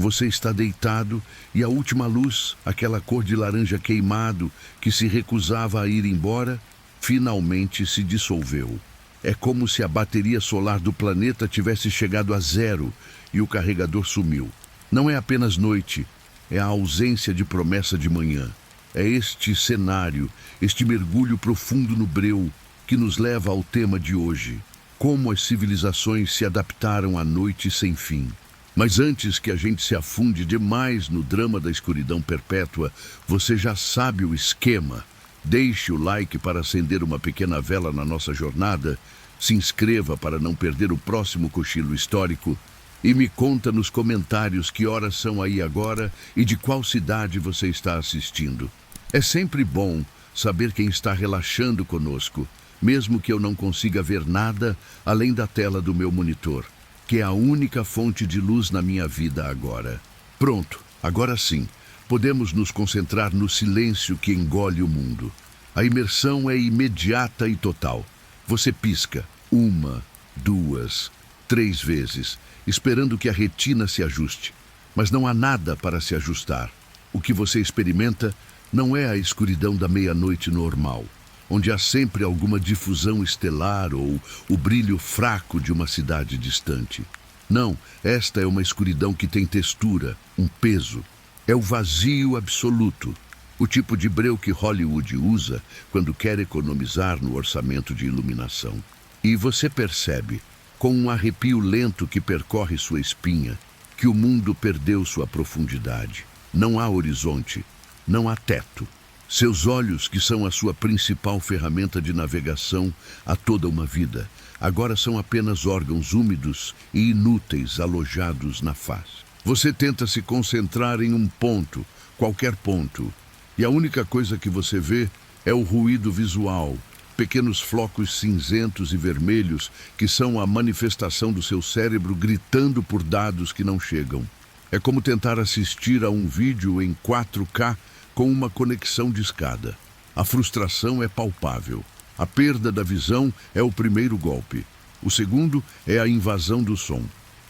Você está deitado e a última luz, aquela cor de laranja queimado que se recusava a ir embora, finalmente se dissolveu. É como se a bateria solar do planeta tivesse chegado a zero e o carregador sumiu. Não é apenas noite, é a ausência de promessa de manhã. É este cenário, este mergulho profundo no breu, que nos leva ao tema de hoje: como as civilizações se adaptaram à noite sem fim. Mas antes que a gente se afunde demais no drama da escuridão perpétua, você já sabe o esquema. Deixe o like para acender uma pequena vela na nossa jornada, se inscreva para não perder o próximo cochilo histórico e me conta nos comentários que horas são aí agora e de qual cidade você está assistindo. É sempre bom saber quem está relaxando conosco, mesmo que eu não consiga ver nada além da tela do meu monitor, que é a única fonte de luz na minha vida agora. Pronto, agora sim, podemos nos concentrar no silêncio que engole o mundo. A imersão é imediata e total. Você pisca 1, 2, 3 vezes, esperando que a retina se ajuste. Mas não há nada para se ajustar. O que você experimenta não é a escuridão da meia-noite normal, onde há sempre alguma difusão estelar ou o brilho fraco de uma cidade distante. Não, esta é uma escuridão que tem textura, um peso. É o vazio absoluto, o tipo de breu que Hollywood usa quando quer economizar no orçamento de iluminação. E você percebe, com um arrepio lento que percorre sua espinha, que o mundo perdeu sua profundidade. Não há horizonte, não há teto. Seus olhos, que são a sua principal ferramenta de navegação há toda uma vida, agora são apenas órgãos úmidos e inúteis alojados na face. Você tenta se concentrar em um ponto, qualquer ponto, e a única coisa que você vê é o ruído visual, pequenos flocos cinzentos e vermelhos que são a manifestação do seu cérebro gritando por dados que não chegam. É como tentar assistir a um vídeo em 4K com uma conexão discada. A frustração é palpável. A perda da visão é o primeiro golpe. O segundo é a invasão do som.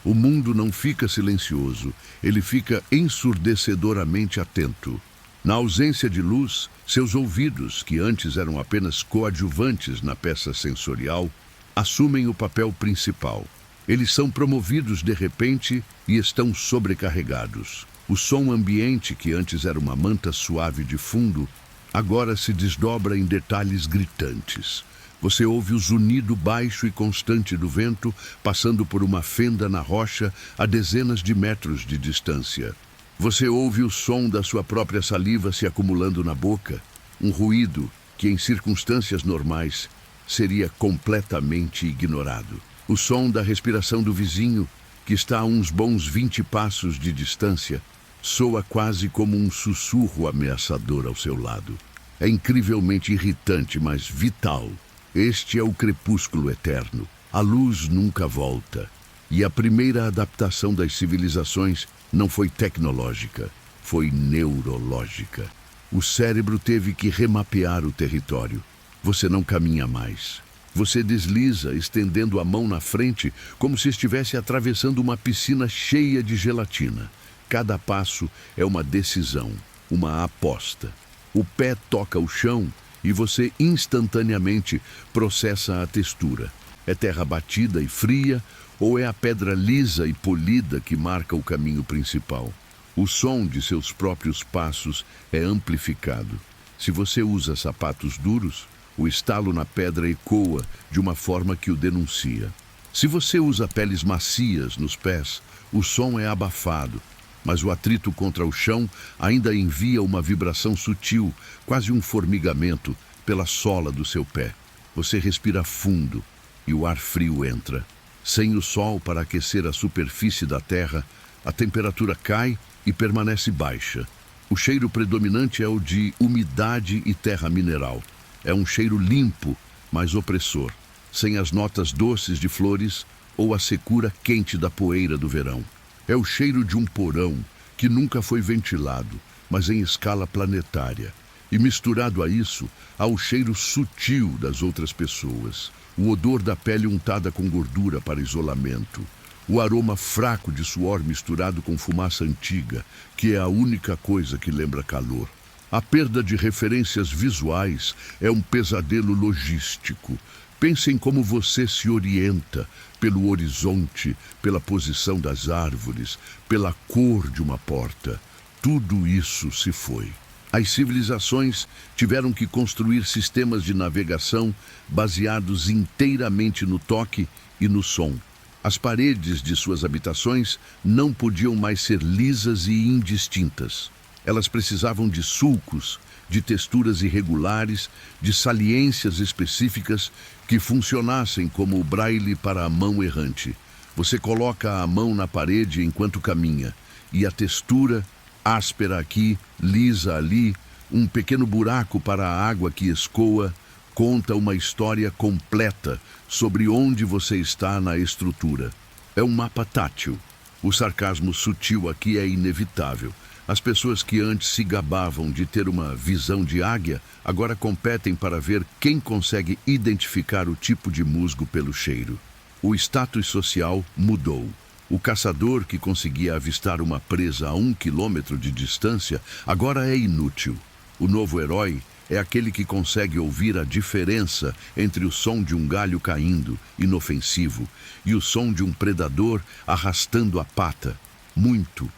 O mundo não fica silencioso, ele fica ensurdecedoramente atento. Na ausência de luz, seus ouvidos, que antes eram apenas coadjuvantes na peça sensorial, assumem o papel principal. Eles são promovidos de repente e estão sobrecarregados. O som ambiente, que antes era uma manta suave de fundo, agora se desdobra em detalhes gritantes. Você ouve o zunido baixo e constante do vento passando por uma fenda na rocha a dezenas de metros de distância. Você ouve o som da sua própria saliva se acumulando na boca, um ruído que em circunstâncias normais seria completamente ignorado. O som da respiração do vizinho, que está a uns bons 20 passos de distância, soa quase como um sussurro ameaçador ao seu lado. É incrivelmente irritante, mas vital. Este é o crepúsculo eterno. A luz nunca volta. E a primeira adaptação das civilizações não foi tecnológica, foi neurológica. O cérebro teve que remapear o território. Você não caminha mais. Você desliza, estendendo a mão na frente, como se estivesse atravessando uma piscina cheia de gelatina. Cada passo é uma decisão, uma aposta. O pé toca o chão e você instantaneamente processa a textura. É terra batida e fria ou é a pedra lisa e polida que marca o caminho principal? O som de seus próprios passos é amplificado. Se você usa sapatos duros, o estalo na pedra ecoa de uma forma que o denuncia. Se você usa peles macias nos pés, o som é abafado, mas o atrito contra o chão ainda envia uma vibração sutil, quase um formigamento, pela sola do seu pé. Você respira fundo e o ar frio entra. Sem o sol para aquecer a superfície da terra, a temperatura cai e permanece baixa. O cheiro predominante é o de umidade e terra mineral. É um cheiro limpo, mas opressor, sem as notas doces de flores ou a secura quente da poeira do verão. É o cheiro de um porão que nunca foi ventilado, mas em escala planetária. E misturado a isso, há o cheiro sutil das outras pessoas, o odor da pele untada com gordura para isolamento, o aroma fraco de suor misturado com fumaça antiga, que é a única coisa que lembra calor. A perda de referências visuais é um pesadelo logístico. Pense em como você se orienta pelo horizonte, pela posição das árvores, pela cor de uma porta. Tudo isso se foi. As civilizações tiveram que construir sistemas de navegação baseados inteiramente no toque e no som. As paredes de suas habitações não podiam mais ser lisas e indistintas. Elas precisavam de sulcos, de texturas irregulares, de saliências específicas que funcionassem como o braille para a mão errante. Você coloca a mão na parede enquanto caminha, e a textura, áspera aqui, lisa ali, um pequeno buraco para a água que escoa, conta uma história completa sobre onde você está na estrutura. É um mapa tátil. O sarcasmo sutil aqui é inevitável. As pessoas que antes se gabavam de ter uma visão de águia, agora competem para ver quem consegue identificar o tipo de musgo pelo cheiro. O status social mudou. O caçador que conseguia avistar uma presa a 1 quilômetro de distância agora é inútil. O novo herói é aquele que consegue ouvir a diferença entre o som de um galho caindo, inofensivo, e o som de um predador arrastando a pata. Muito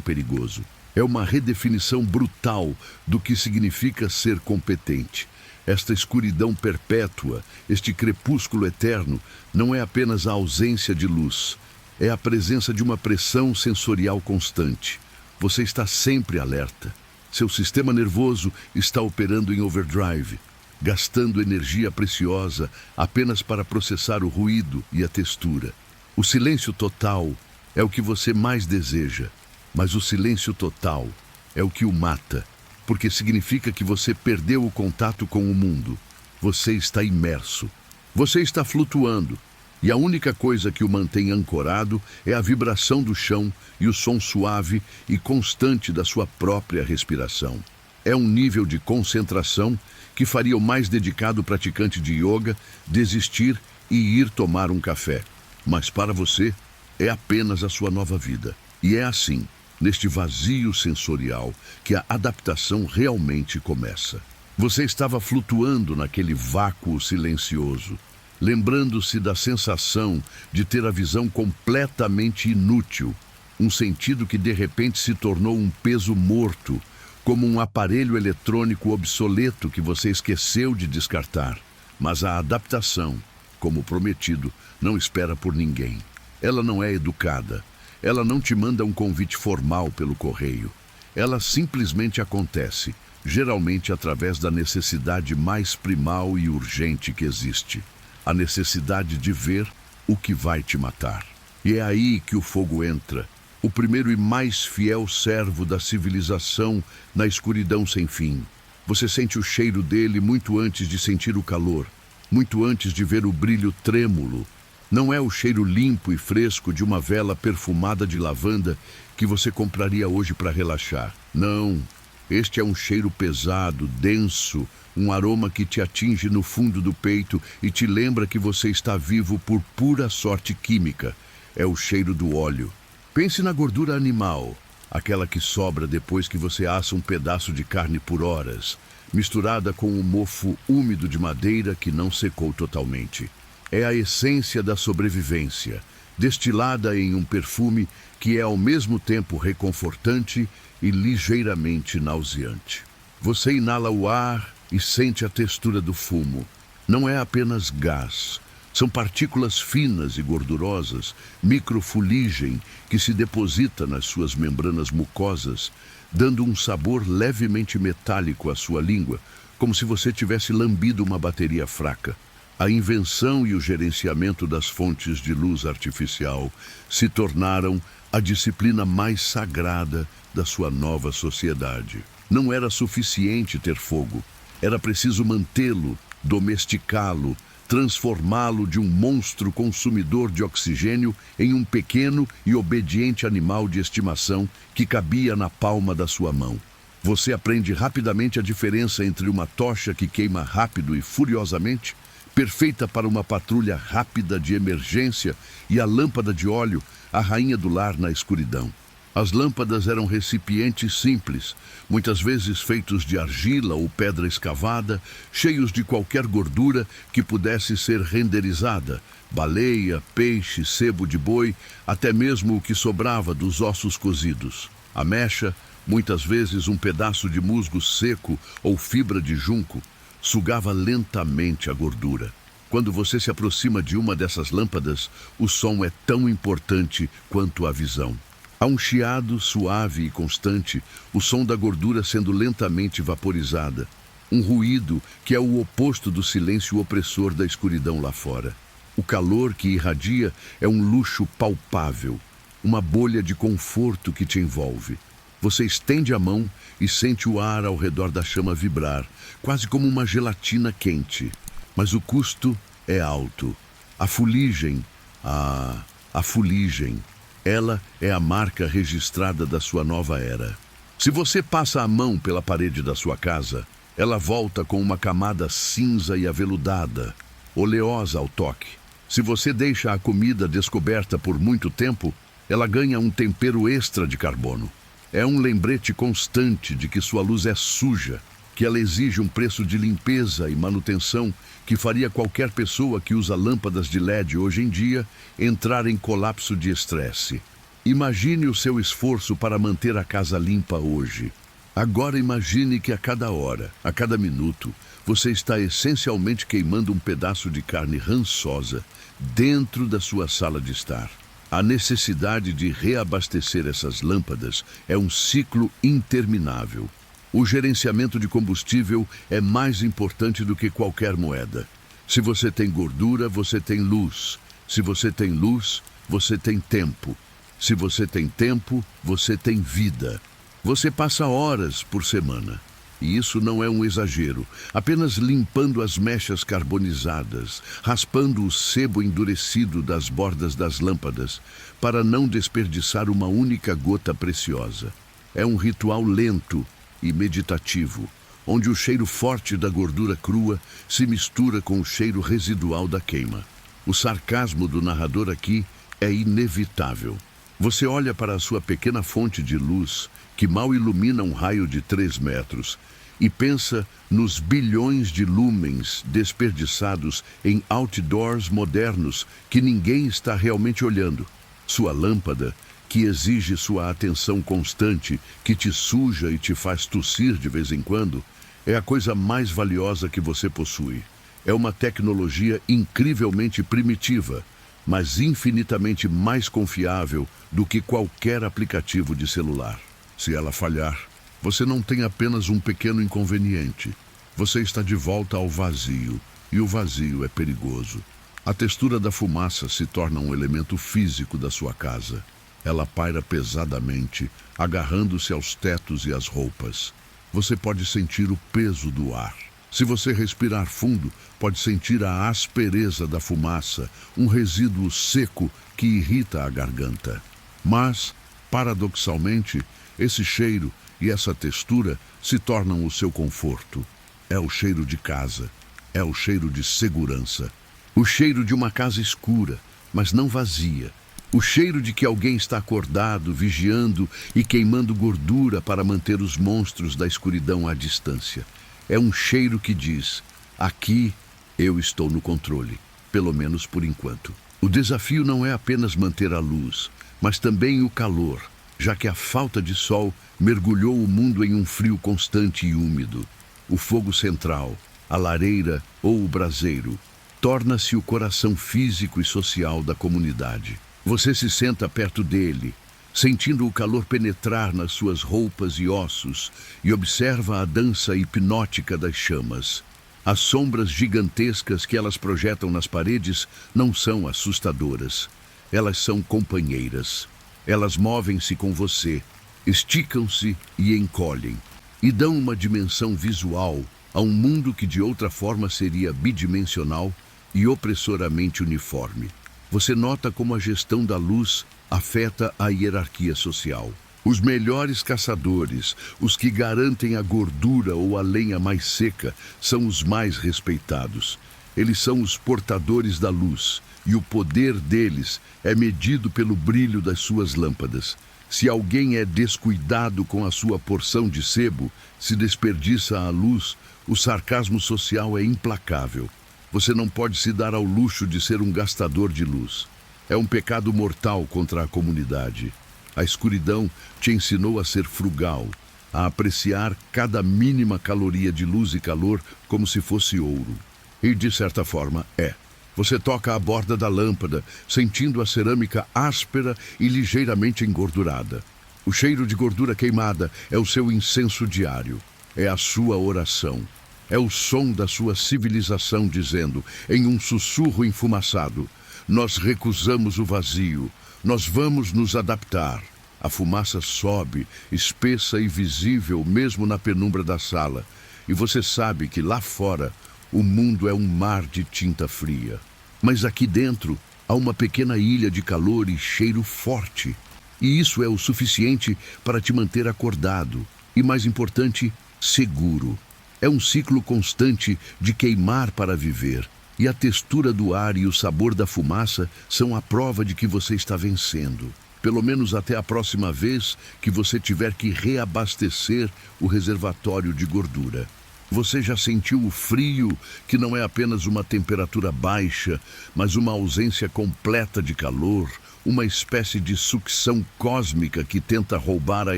perigoso. É uma redefinição brutal do que significa ser competente. Esta escuridão perpétua, este crepúsculo eterno, não é apenas a ausência de luz. É a presença de uma pressão sensorial constante. Você está sempre alerta. Seu sistema nervoso está operando em overdrive, gastando energia preciosa apenas para processar o ruído e a textura. O silêncio total é o que você mais deseja. Mas o silêncio total é o que o mata, porque significa que você perdeu o contato com o mundo. Você está imerso. Você está flutuando. E a única coisa que o mantém ancorado é a vibração do chão e o som suave e constante da sua própria respiração. É um nível de concentração que faria o mais dedicado praticante de yoga desistir e ir tomar um café. Mas para você, é apenas a sua nova vida. E é assim, neste vazio sensorial, que a adaptação realmente começa. Você estava flutuando naquele vácuo silencioso, lembrando-se da sensação de ter a visão completamente inútil, um sentido que de repente se tornou um peso morto, como um aparelho eletrônico obsoleto que você esqueceu de descartar. Mas a adaptação, como prometido, não espera por ninguém. Ela não é educada. Ela não te manda um convite formal pelo correio. Ela simplesmente acontece, geralmente através da necessidade mais primal e urgente que existe. A necessidade de ver o que vai te matar. E é aí que o fogo entra, o primeiro e mais fiel servo da civilização na escuridão sem fim. Você sente o cheiro dele muito antes de sentir o calor, muito antes de ver o brilho trêmulo. Não é o cheiro limpo e fresco de uma vela perfumada de lavanda que você compraria hoje para relaxar. Não, este é um cheiro pesado, denso, um aroma que te atinge no fundo do peito e te lembra que você está vivo por pura sorte química. É o cheiro do óleo. Pense na gordura animal, aquela que sobra depois que você assa um pedaço de carne por horas, misturada com o mofo úmido de madeira que não secou totalmente. É a essência da sobrevivência, destilada em um perfume que é ao mesmo tempo reconfortante e ligeiramente nauseante. Você inala o ar e sente a textura do fumo. Não é apenas gás. São partículas finas e gordurosas, microfuligem, que se deposita nas suas membranas mucosas, dando um sabor levemente metálico à sua língua, como se você tivesse lambido uma bateria fraca. A invenção e o gerenciamento das fontes de luz artificial se tornaram a disciplina mais sagrada da sua nova sociedade. Não era suficiente ter fogo. Era preciso mantê-lo, domesticá-lo, transformá-lo de um monstro consumidor de oxigênio em um pequeno e obediente animal de estimação que cabia na palma da sua mão. Você aprende rapidamente a diferença entre uma tocha que queima rápido e furiosamente, perfeita para uma patrulha rápida de emergência, e a lâmpada de óleo, a rainha do lar na escuridão. As lâmpadas eram recipientes simples, muitas vezes feitos de argila ou pedra escavada, cheios de qualquer gordura que pudesse ser renderizada: baleia, peixe, sebo de boi, até mesmo o que sobrava dos ossos cozidos. A mecha, muitas vezes um pedaço de musgo seco ou fibra de junco, sugava lentamente a gordura. Quando você se aproxima de uma dessas lâmpadas, o som é tão importante quanto a visão. Há um chiado suave e constante, o som da gordura sendo lentamente vaporizada. Um ruído que é o oposto do silêncio opressor da escuridão lá fora. O calor que irradia é um luxo palpável, uma bolha de conforto que te envolve. Você estende a mão e sente o ar ao redor da chama vibrar, quase como uma gelatina quente. Mas o custo é alto. A fuligem, a fuligem. Ela é a marca registrada da sua nova era. Se você passa a mão pela parede da sua casa, ela volta com uma camada cinza e aveludada, oleosa ao toque. Se você deixa a comida descoberta por muito tempo, ela ganha um tempero extra de carbono. É um lembrete constante de que sua luz é suja, que ela exige um preço de limpeza e manutenção que faria qualquer pessoa que usa lâmpadas de LED hoje em dia entrar em colapso de estresse. Imagine o seu esforço para manter a casa limpa hoje. Agora imagine que a cada hora, a cada minuto, você está essencialmente queimando um pedaço de carne rançosa dentro da sua sala de estar. A necessidade de reabastecer essas lâmpadas é um ciclo interminável. O gerenciamento de combustível é mais importante do que qualquer moeda. Se você tem gordura, você tem luz. Se você tem luz, você tem tempo. Se você tem tempo, você tem vida. Você passa horas por semana. E isso não é um exagero, apenas limpando as mechas carbonizadas, raspando o sebo endurecido das bordas das lâmpadas, para não desperdiçar uma única gota preciosa. É um ritual lento e meditativo, onde o cheiro forte da gordura crua se mistura com o cheiro residual da queima. O sarcasmo do narrador aqui é inevitável. Você olha para a sua pequena fonte de luz, que mal ilumina um raio de 3 metros, e pensa nos bilhões de lúmens desperdiçados em outdoors modernos que ninguém está realmente olhando. Sua lâmpada, que exige sua atenção constante, que te suja e te faz tossir de vez em quando, é a coisa mais valiosa que você possui. É uma tecnologia incrivelmente primitiva, mas infinitamente mais confiável do que qualquer aplicativo de celular. Se ela falhar, você não tem apenas um pequeno inconveniente. Você está de volta ao vazio, e o vazio é perigoso. A textura da fumaça se torna um elemento físico da sua casa. Ela paira pesadamente, agarrando-se aos tetos e às roupas. Você pode sentir o peso do ar. Se você respirar fundo, pode sentir a aspereza da fumaça, um resíduo seco que irrita a garganta. Mas, paradoxalmente, esse cheiro e essa textura se tornam o seu conforto. É o cheiro de casa, é o cheiro de segurança. O cheiro de uma casa escura, mas não vazia. O cheiro de que alguém está acordado, vigiando e queimando gordura para manter os monstros da escuridão à distância. É um cheiro que diz: aqui eu estou no controle, pelo menos por enquanto. O desafio não é apenas manter a luz, mas também o calor, já que a falta de sol mergulhou o mundo em um frio constante e úmido. O fogo central, a lareira ou o braseiro, torna-se o coração físico e social da comunidade. Você se senta perto dele, sentindo o calor penetrar nas suas roupas e ossos, e observa a dança hipnótica das chamas. As sombras gigantescas que elas projetam nas paredes não são assustadoras. Elas são companheiras. Elas movem-se com você, esticam-se e encolhem, e dão uma dimensão visual a um mundo que de outra forma seria bidimensional e opressoramente uniforme. Você nota como a gestão da luz afeta a hierarquia social. Os melhores caçadores, os que garantem a gordura ou a lenha mais seca, são os mais respeitados. Eles são os portadores da luz, e o poder deles é medido pelo brilho das suas lâmpadas. Se alguém é descuidado com a sua porção de sebo, se desperdiça a luz, o sarcasmo social é implacável. Você não pode se dar ao luxo de ser um gastador de luz. É um pecado mortal contra a comunidade. A escuridão te ensinou a ser frugal, a apreciar cada mínima caloria de luz e calor como se fosse ouro. E, de certa forma, é. Você toca a borda da lâmpada, sentindo a cerâmica áspera e ligeiramente engordurada. O cheiro de gordura queimada é o seu incenso diário. É a sua oração. É o som da sua civilização dizendo, em um sussurro enfumaçado, nós recusamos o vazio, nós vamos nos adaptar. A fumaça sobe, espessa e visível mesmo na penumbra da sala. E você sabe que lá fora o mundo é um mar de tinta fria. Mas aqui dentro há uma pequena ilha de calor e cheiro forte. E isso é o suficiente para te manter acordado. E mais importante, seguro. É um ciclo constante de queimar para viver. E a textura do ar e o sabor da fumaça são a prova de que você está vencendo. Pelo menos até a próxima vez que você tiver que reabastecer o reservatório de gordura. Você já sentiu o frio, que não é apenas uma temperatura baixa, mas uma ausência completa de calor, uma espécie de sucção cósmica que tenta roubar a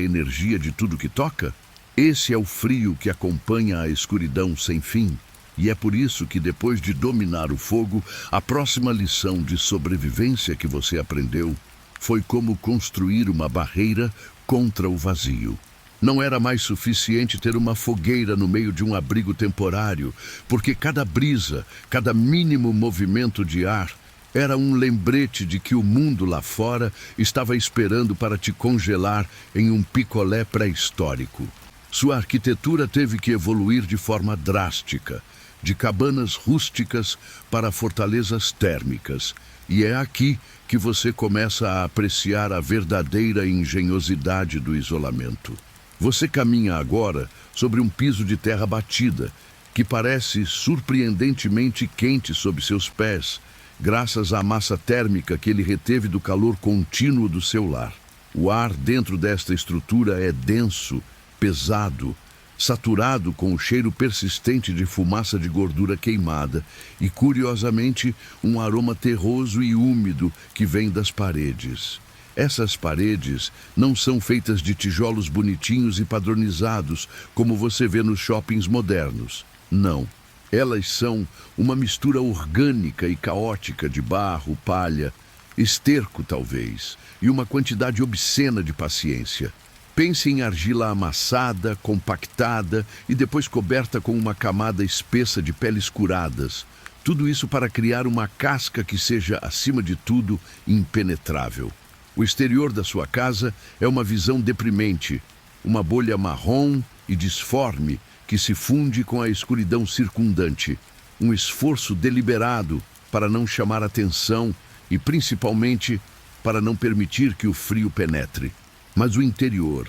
energia de tudo que toca? Esse é o frio que acompanha a escuridão sem fim. E é por isso que, depois de dominar o fogo, a próxima lição de sobrevivência que você aprendeu foi como construir uma barreira contra o vazio. Não era mais suficiente ter uma fogueira no meio de um abrigo temporário, porque cada brisa, cada mínimo movimento de ar, era um lembrete de que o mundo lá fora estava esperando para te congelar em um picolé pré-histórico. Sua arquitetura teve que evoluir de forma drástica, de cabanas rústicas para fortalezas térmicas. E é aqui que você começa a apreciar a verdadeira engenhosidade do isolamento. Você caminha agora sobre um piso de terra batida, que parece surpreendentemente quente sob seus pés, graças à massa térmica que ele reteve do calor contínuo do seu lar. O ar dentro desta estrutura é denso, pesado, saturado com o cheiro persistente de fumaça de gordura queimada e, curiosamente, um aroma terroso e úmido que vem das paredes. Essas paredes não são feitas de tijolos bonitinhos e padronizados, como você vê nos shoppings modernos. Não. Elas são uma mistura orgânica e caótica de barro, palha, esterco talvez, e uma quantidade obscena de paciência. Pense em argila amassada, compactada e depois coberta com uma camada espessa de peles curadas. Tudo isso para criar uma casca que seja, acima de tudo, impenetrável. O exterior da sua casa é uma visão deprimente, uma bolha marrom e disforme que se funde com a escuridão circundante. Um esforço deliberado para não chamar atenção e, principalmente, para não permitir que o frio penetre. Mas o interior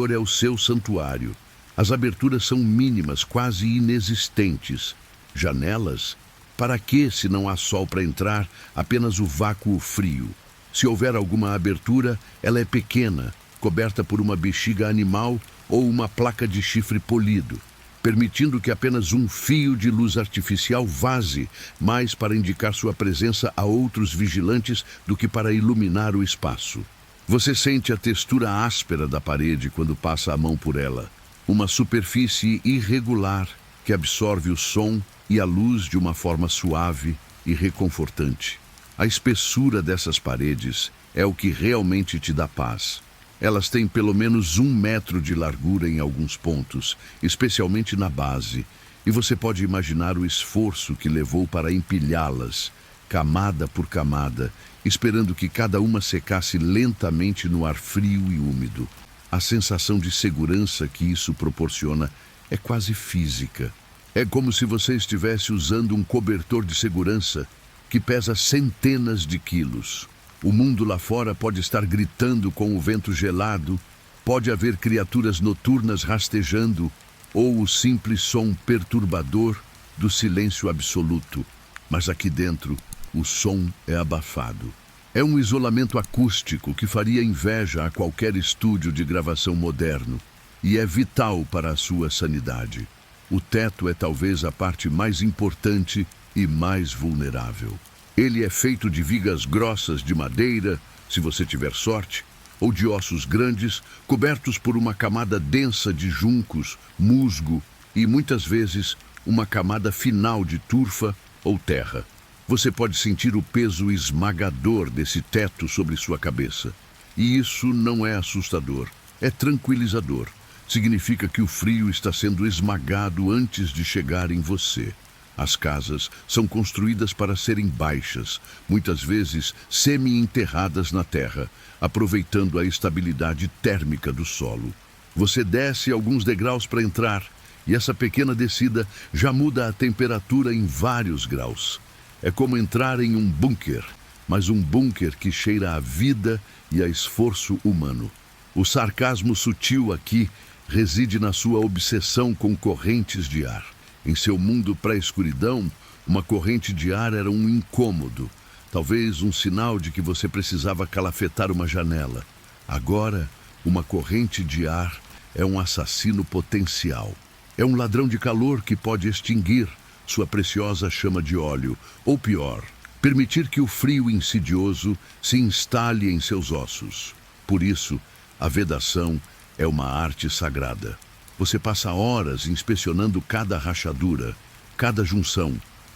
é o seu santuário. As aberturas são mínimas, quase inexistentes. Janelas? Para que, se não há sol para entrar, apenas o vácuo frio? Se houver alguma abertura, ela é pequena, coberta por uma bexiga animal ou uma placa de chifre polido, permitindo que apenas um fio de luz artificial vaze, mais para indicar sua presença a outros vigilantes do que para iluminar o espaço. Você sente a textura áspera da parede quando passa a mão por ela, uma superfície irregular que absorve o som e a luz de uma forma suave e reconfortante. A espessura dessas paredes é o que realmente te dá paz. Elas têm pelo menos 1 metro de largura em alguns pontos, especialmente na base, e você pode imaginar o esforço que levou para empilhá-las, camada por camada, esperando que cada uma secasse lentamente no ar frio e úmido. A sensação de segurança que isso proporciona é quase física. É como se você estivesse usando um cobertor de segurança que pesa centenas de quilos. O mundo lá fora pode estar gritando com o vento gelado, pode haver criaturas noturnas rastejando, ou o simples som perturbador do silêncio absoluto, mas aqui dentro o som é abafado. É um isolamento acústico que faria inveja a qualquer estúdio de gravação moderno e é vital para a sua sanidade. O teto é talvez a parte mais importante e mais vulnerável. Ele é feito de vigas grossas de madeira, se você tiver sorte, ou de ossos grandes, cobertos por uma camada densa de juncos, musgo e, muitas vezes, uma camada final de turfa ou terra. Você pode sentir o peso esmagador desse teto sobre sua cabeça. E isso não é assustador, é tranquilizador. Significa que o frio está sendo esmagado antes de chegar em você. As casas são construídas para serem baixas, muitas vezes semi-enterradas na terra, aproveitando a estabilidade térmica do solo. Você desce alguns degraus para entrar, e essa pequena descida já muda a temperatura em vários graus. É como entrar em um bunker, mas um bunker que cheira a vida e a esforço humano. O sarcasmo sutil aqui reside na sua obsessão com correntes de ar. Em seu mundo pré-escuridão, uma corrente de ar era um incômodo, talvez um sinal de que você precisava calafetar uma janela. Agora, uma corrente de ar é um assassino potencial. É um ladrão de calor que pode extinguir sua preciosa chama de óleo, ou pior, permitir que o frio insidioso se instale em seus ossos. Por isso, a vedação é uma arte sagrada. Você passa horas inspecionando cada rachadura, cada junção,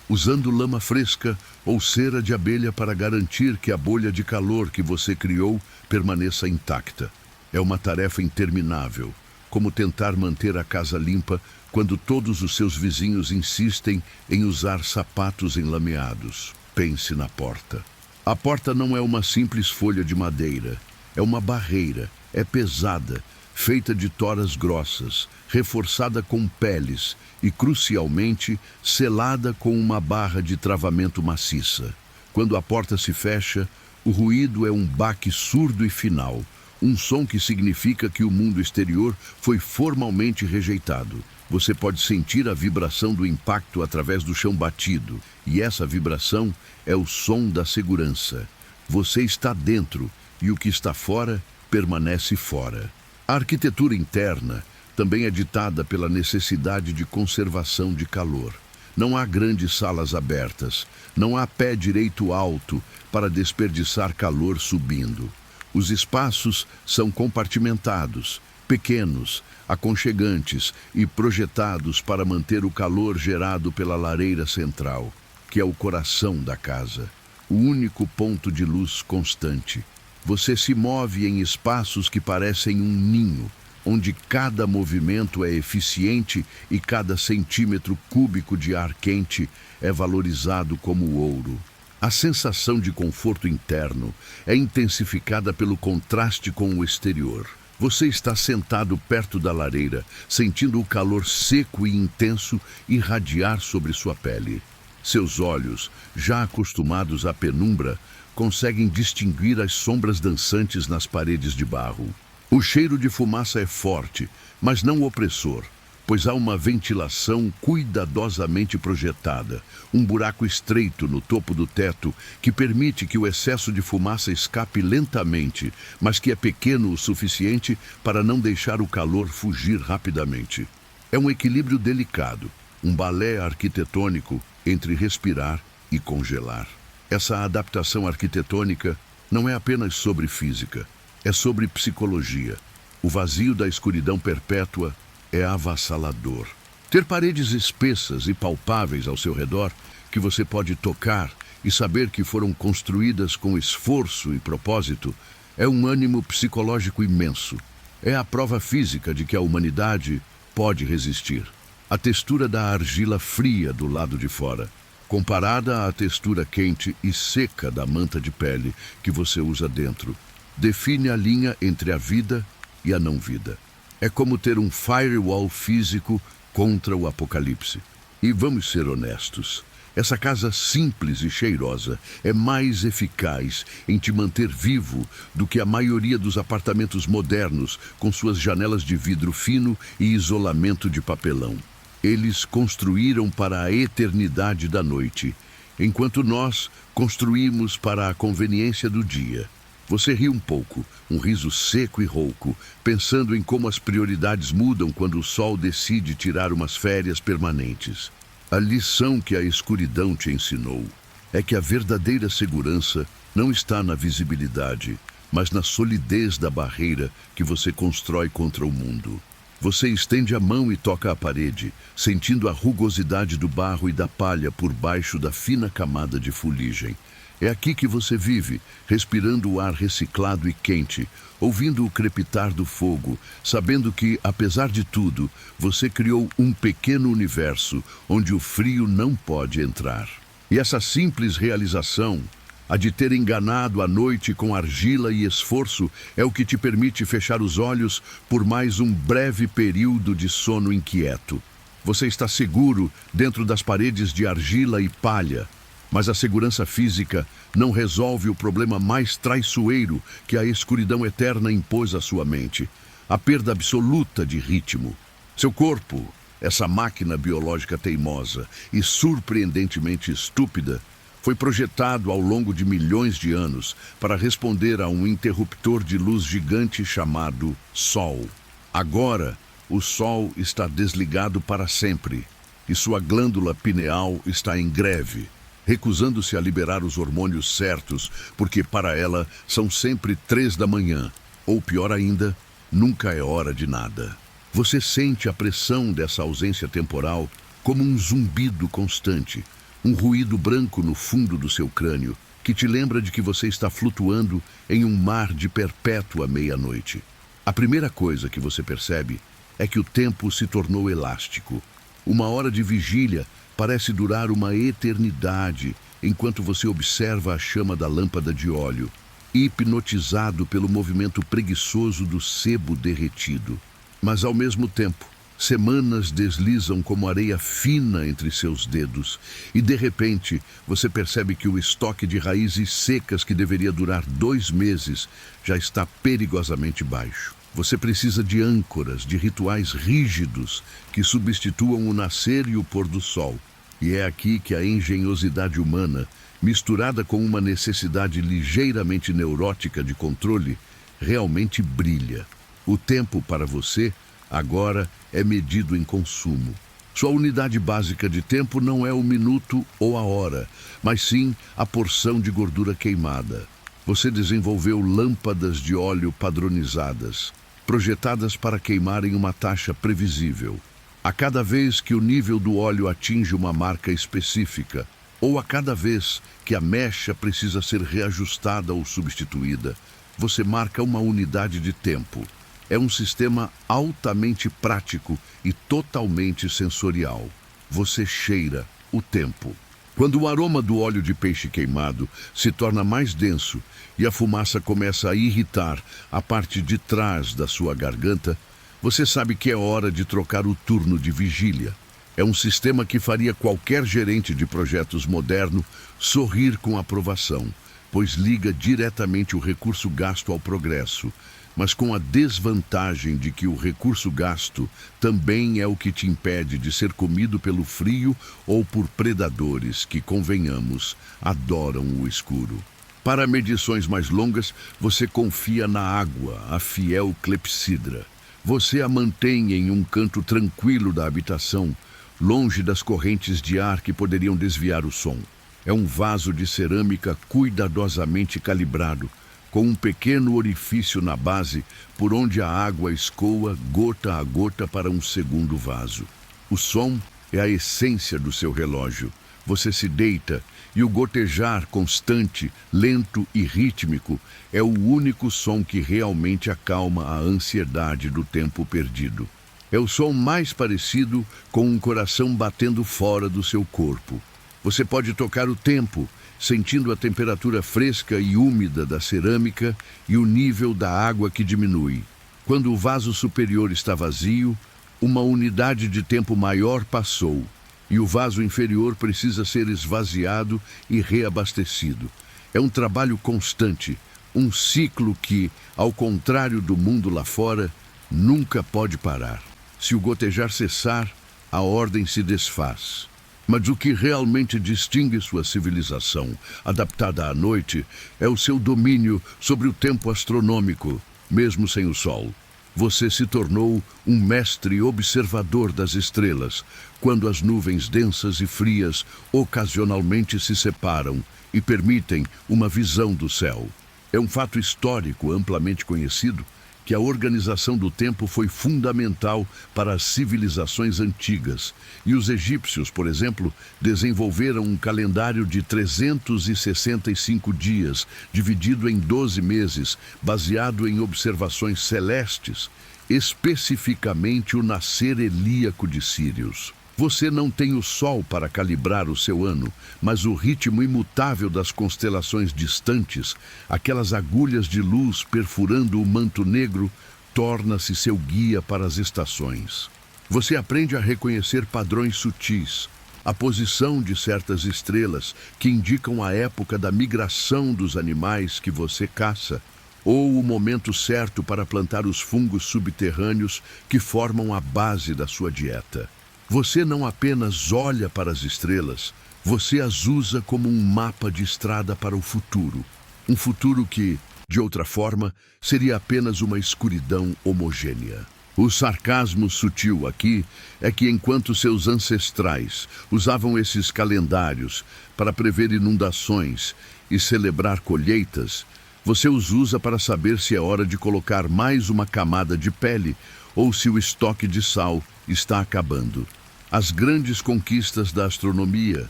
usando lama fresca ou cera de abelha para garantir que a bolha de calor que você criou permaneça intacta. É uma tarefa interminável, como tentar manter a casa limpa quando todos os seus vizinhos insistem em usar sapatos enlameados. Pense na porta. A porta não é uma simples folha de madeira, é uma barreira, é pesada, feita de toras grossas, reforçada com peles e, crucialmente, selada com uma barra de travamento maciça. Quando a porta se fecha, o ruído é um baque surdo e final, um som que significa que o mundo exterior foi formalmente rejeitado. Você pode sentir a vibração do impacto através do chão batido, e essa vibração é o som da segurança. Você está dentro, e o que está fora permanece fora. A arquitetura interna também é ditada pela necessidade de conservação de calor. Não há grandes salas abertas, não há pé direito alto para desperdiçar calor subindo. Os espaços são compartimentados, pequenos, aconchegantes e projetados para manter o calor gerado pela lareira central, que é o coração da casa, o único ponto de luz constante. Você se move em espaços que parecem um ninho, onde cada movimento é eficiente e cada centímetro cúbico de ar quente é valorizado como ouro. A sensação de conforto interno é intensificada pelo contraste com o exterior. Você está sentado perto da lareira, sentindo o calor seco e intenso irradiar sobre sua pele. Seus olhos, já acostumados à penumbra, conseguem distinguir as sombras dançantes nas paredes de barro. O cheiro de fumaça é forte, mas não opressor, pois há uma ventilação cuidadosamente projetada, um buraco estreito no topo do teto que permite que o excesso de fumaça escape lentamente, mas que é pequeno o suficiente para não deixar o calor fugir rapidamente. É um equilíbrio delicado, um balé arquitetônico entre respirar e congelar. Essa adaptação arquitetônica não é apenas sobre física, é sobre psicologia. O vazio da escuridão perpétua é avassalador. Ter paredes espessas e palpáveis ao seu redor, que você pode tocar e saber que foram construídas com esforço e propósito, é um ânimo psicológico imenso. É a prova física de que a humanidade pode resistir. A textura da argila fria do lado de fora, comparada à textura quente e seca da manta de pele que você usa dentro, define a linha entre a vida e a não-vida. É como ter um firewall físico contra o apocalipse. E vamos ser honestos, essa casa simples e cheirosa é mais eficaz em te manter vivo do que a maioria dos apartamentos modernos com suas janelas de vidro fino e isolamento de papelão. Eles construíram para a eternidade da noite, enquanto nós construímos para a conveniência do dia. Você ri um pouco, um riso seco e rouco, pensando em como as prioridades mudam quando o sol decide tirar umas férias permanentes. A lição que a escuridão te ensinou é que a verdadeira segurança não está na visibilidade, mas na solidez da barreira que você constrói contra o mundo. Você estende a mão e toca a parede, sentindo a rugosidade do barro e da palha por baixo da fina camada de fuligem. É aqui que você vive, respirando o ar reciclado e quente, ouvindo o crepitar do fogo, sabendo que, apesar de tudo, você criou um pequeno universo onde o frio não pode entrar. E essa simples realização, a de ter enganado a noite com argila e esforço, é o que te permite fechar os olhos por mais um breve período de sono inquieto. Você está seguro dentro das paredes de argila e palha, mas a segurança física não resolve o problema mais traiçoeiro que a escuridão eterna impôs à sua mente: a perda absoluta de ritmo. Seu corpo, essa máquina biológica teimosa e surpreendentemente estúpida, foi projetado ao longo de milhões de anos para responder a um interruptor de luz gigante chamado Sol. Agora, o Sol está desligado para sempre e sua glândula pineal está em greve, recusando-se a liberar os hormônios certos, porque para ela são sempre 3 da manhã, ou pior ainda, nunca é hora de nada. Você sente a pressão dessa ausência temporal como um zumbido constante, um ruído branco no fundo do seu crânio, que te lembra de que você está flutuando em um mar de perpétua meia-noite. A primeira coisa que você percebe é que o tempo se tornou elástico. Uma hora de vigília parece durar uma eternidade enquanto você observa a chama da lâmpada de óleo, hipnotizado pelo movimento preguiçoso do sebo derretido. Mas, ao mesmo tempo, semanas deslizam como areia fina entre seus dedos e, de repente, você percebe que o estoque de raízes secas que deveria durar 2 meses já está perigosamente baixo. Você precisa de âncoras, de rituais rígidos que substituam o nascer e o pôr do sol. E é aqui que a engenhosidade humana, misturada com uma necessidade ligeiramente neurótica de controle, realmente brilha. O tempo para você, agora, é medido em consumo. Sua unidade básica de tempo não é o minuto ou a hora, mas sim a porção de gordura queimada. Você desenvolveu lâmpadas de óleo padronizadas, projetadas para queimar em uma taxa previsível. A cada vez que o nível do óleo atinge uma marca específica, ou a cada vez que a mecha precisa ser reajustada ou substituída, você marca uma unidade de tempo. É um sistema altamente prático e totalmente sensorial. Você cheira o tempo. Quando o aroma do óleo de peixe queimado se torna mais denso e a fumaça começa a irritar a parte de trás da sua garganta, você sabe que é hora de trocar o turno de vigília. É um sistema que faria qualquer gerente de projetos moderno sorrir com aprovação, pois liga diretamente o recurso gasto ao progresso, mas com a desvantagem de que o recurso gasto também é o que te impede de ser comido pelo frio ou por predadores que, convenhamos, adoram o escuro. Para medições mais longas, você confia na água, a fiel clepsidra. Você a mantém em um canto tranquilo da habitação, longe das correntes de ar que poderiam desviar o som. É um vaso de cerâmica cuidadosamente calibrado, com um pequeno orifício na base por onde a água escoa gota a gota para um segundo vaso. O som é a essência do seu relógio. Você se deita e o gotejar constante, lento e rítmico é o único som que realmente acalma a ansiedade do tempo perdido. É o som mais parecido com um coração batendo fora do seu corpo. Você pode tocar o tempo, sentindo a temperatura fresca e úmida da cerâmica e o nível da água que diminui. Quando o vaso superior está vazio, uma unidade de tempo maior passou, e o vaso inferior precisa ser esvaziado e reabastecido. É um trabalho constante, um ciclo que, ao contrário do mundo lá fora, nunca pode parar. Se o gotejar cessar, a ordem se desfaz. Mas o que realmente distingue sua civilização, adaptada à noite, é o seu domínio sobre o tempo astronômico, mesmo sem o Sol. Você se tornou um mestre observador das estrelas, quando as nuvens densas e frias ocasionalmente se separam e permitem uma visão do céu. É um fato histórico amplamente conhecido que a organização do tempo foi fundamental para as civilizações antigas, e os egípcios, por exemplo, desenvolveram um calendário de 365 dias, dividido em 12 meses, baseado em observações celestes, especificamente o nascer helíaco de Sírius. Você não tem o Sol para calibrar o seu ano, mas o ritmo imutável das constelações distantes, aquelas agulhas de luz perfurando o manto negro, torna-se seu guia para as estações. Você aprende a reconhecer padrões sutis, a posição de certas estrelas que indicam a época da migração dos animais que você caça, ou o momento certo para plantar os fungos subterrâneos que formam a base da sua dieta. Você não apenas olha para as estrelas, você as usa como um mapa de estrada para o futuro. Um futuro que, de outra forma, seria apenas uma escuridão homogênea. O sarcasmo sutil aqui é que enquanto seus ancestrais usavam esses calendários para prever inundações e celebrar colheitas, você os usa para saber se é hora de colocar mais uma camada de pele ou se o estoque de sal está acabando. As grandes conquistas da astronomia,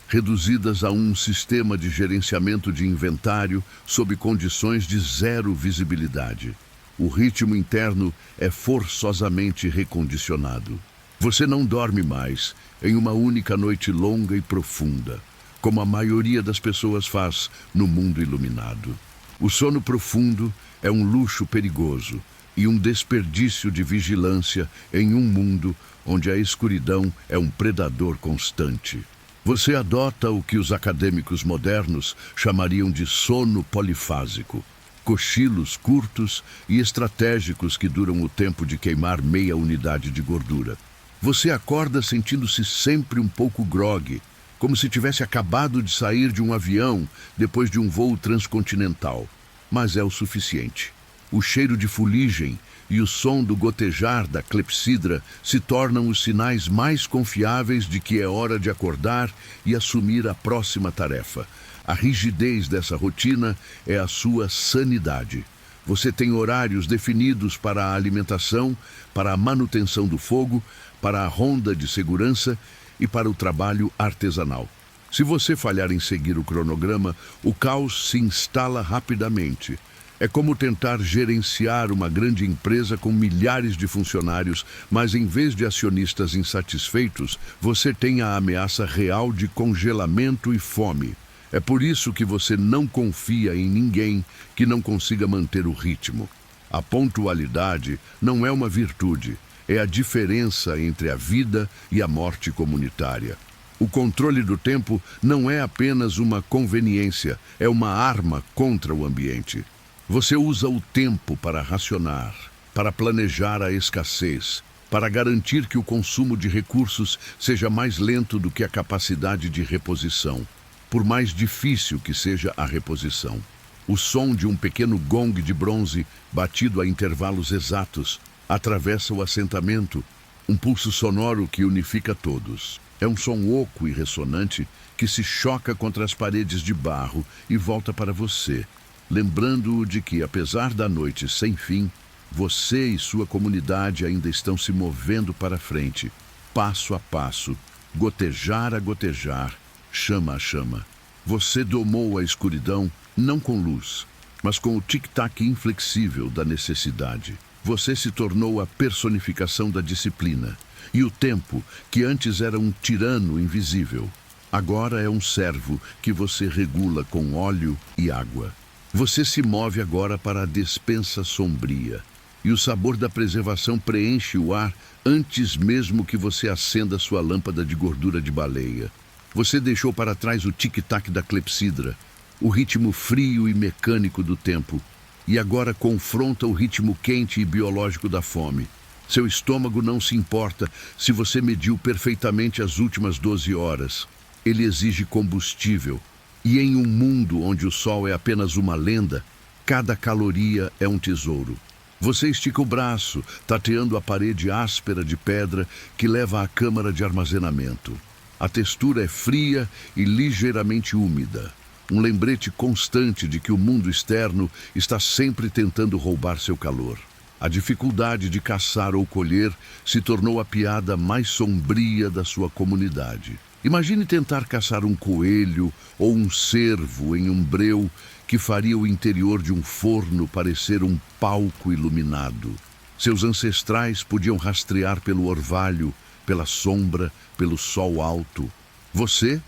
reduzidas a um sistema de gerenciamento de inventário sob condições de zero visibilidade. O ritmo interno é forçosamente recondicionado. Você não dorme mais em uma única noite longa e profunda, como a maioria das pessoas faz no mundo iluminado. O sono profundo é um luxo perigoso e um desperdício de vigilância em um mundo onde a escuridão é um predador constante. Você adota o que os acadêmicos modernos chamariam de sono polifásico, cochilos curtos e estratégicos que duram o tempo de queimar meia unidade de gordura. Você acorda sentindo-se sempre um pouco grogue, como se tivesse acabado de sair de um avião depois de um voo transcontinental. Mas é o suficiente. O cheiro de fuligem e o som do gotejar da clepsidra se tornam os sinais mais confiáveis de que é hora de acordar e assumir a próxima tarefa. A rigidez dessa rotina é a sua sanidade. Você tem horários definidos para a alimentação, para a manutenção do fogo, para a ronda de segurança e para o trabalho artesanal. Se você falhar em seguir o cronograma, o caos se instala rapidamente. É como tentar gerenciar uma grande empresa com milhares de funcionários, mas em vez de acionistas insatisfeitos, você tem a ameaça real de congelamento e fome. É por isso que você não confia em ninguém que não consiga manter o ritmo. A pontualidade não é uma virtude, é a diferença entre a vida e a morte comunitária. O controle do tempo não é apenas uma conveniência, é uma arma contra o ambiente. Você usa o tempo para racionar, para planejar a escassez, para garantir que o consumo de recursos seja mais lento do que a capacidade de reposição, por mais difícil que seja a reposição. O som de um pequeno gong de bronze, batido a intervalos exatos, atravessa o assentamento, um pulso sonoro que unifica todos. É um som oco e ressonante que se choca contra as paredes de barro e volta para você, lembrando-o de que, apesar da noite sem fim, você e sua comunidade ainda estão se movendo para frente, passo a passo, gotejar a gotejar, chama a chama. Você domou a escuridão não com luz, mas com o tic-tac inflexível da necessidade. Você se tornou a personificação da disciplina, e o tempo, que antes era um tirano invisível, agora é um servo que você regula com óleo e água. Você se move agora para a despensa sombria, e o sabor da preservação preenche o ar antes mesmo que você acenda sua lâmpada de gordura de baleia. Você deixou para trás o tic-tac da clepsidra, o ritmo frio e mecânico do tempo, e agora confronta o ritmo quente e biológico da fome. Seu estômago não se importa se você mediu perfeitamente as últimas 12 horas. Ele exige combustível. E em um mundo onde o sol é apenas uma lenda, cada caloria é um tesouro. Você estica o braço, tateando a parede áspera de pedra que leva à câmara de armazenamento. A textura é fria e ligeiramente úmida. Um lembrete constante de que o mundo externo está sempre tentando roubar seu calor. A dificuldade de caçar ou colher se tornou a piada mais sombria da sua comunidade. Imagine tentar caçar um coelho ou um cervo em um breu que faria o interior de um forno parecer um palco iluminado. Seus ancestrais podiam rastrear pelo orvalho, pela sombra, pelo sol alto. Você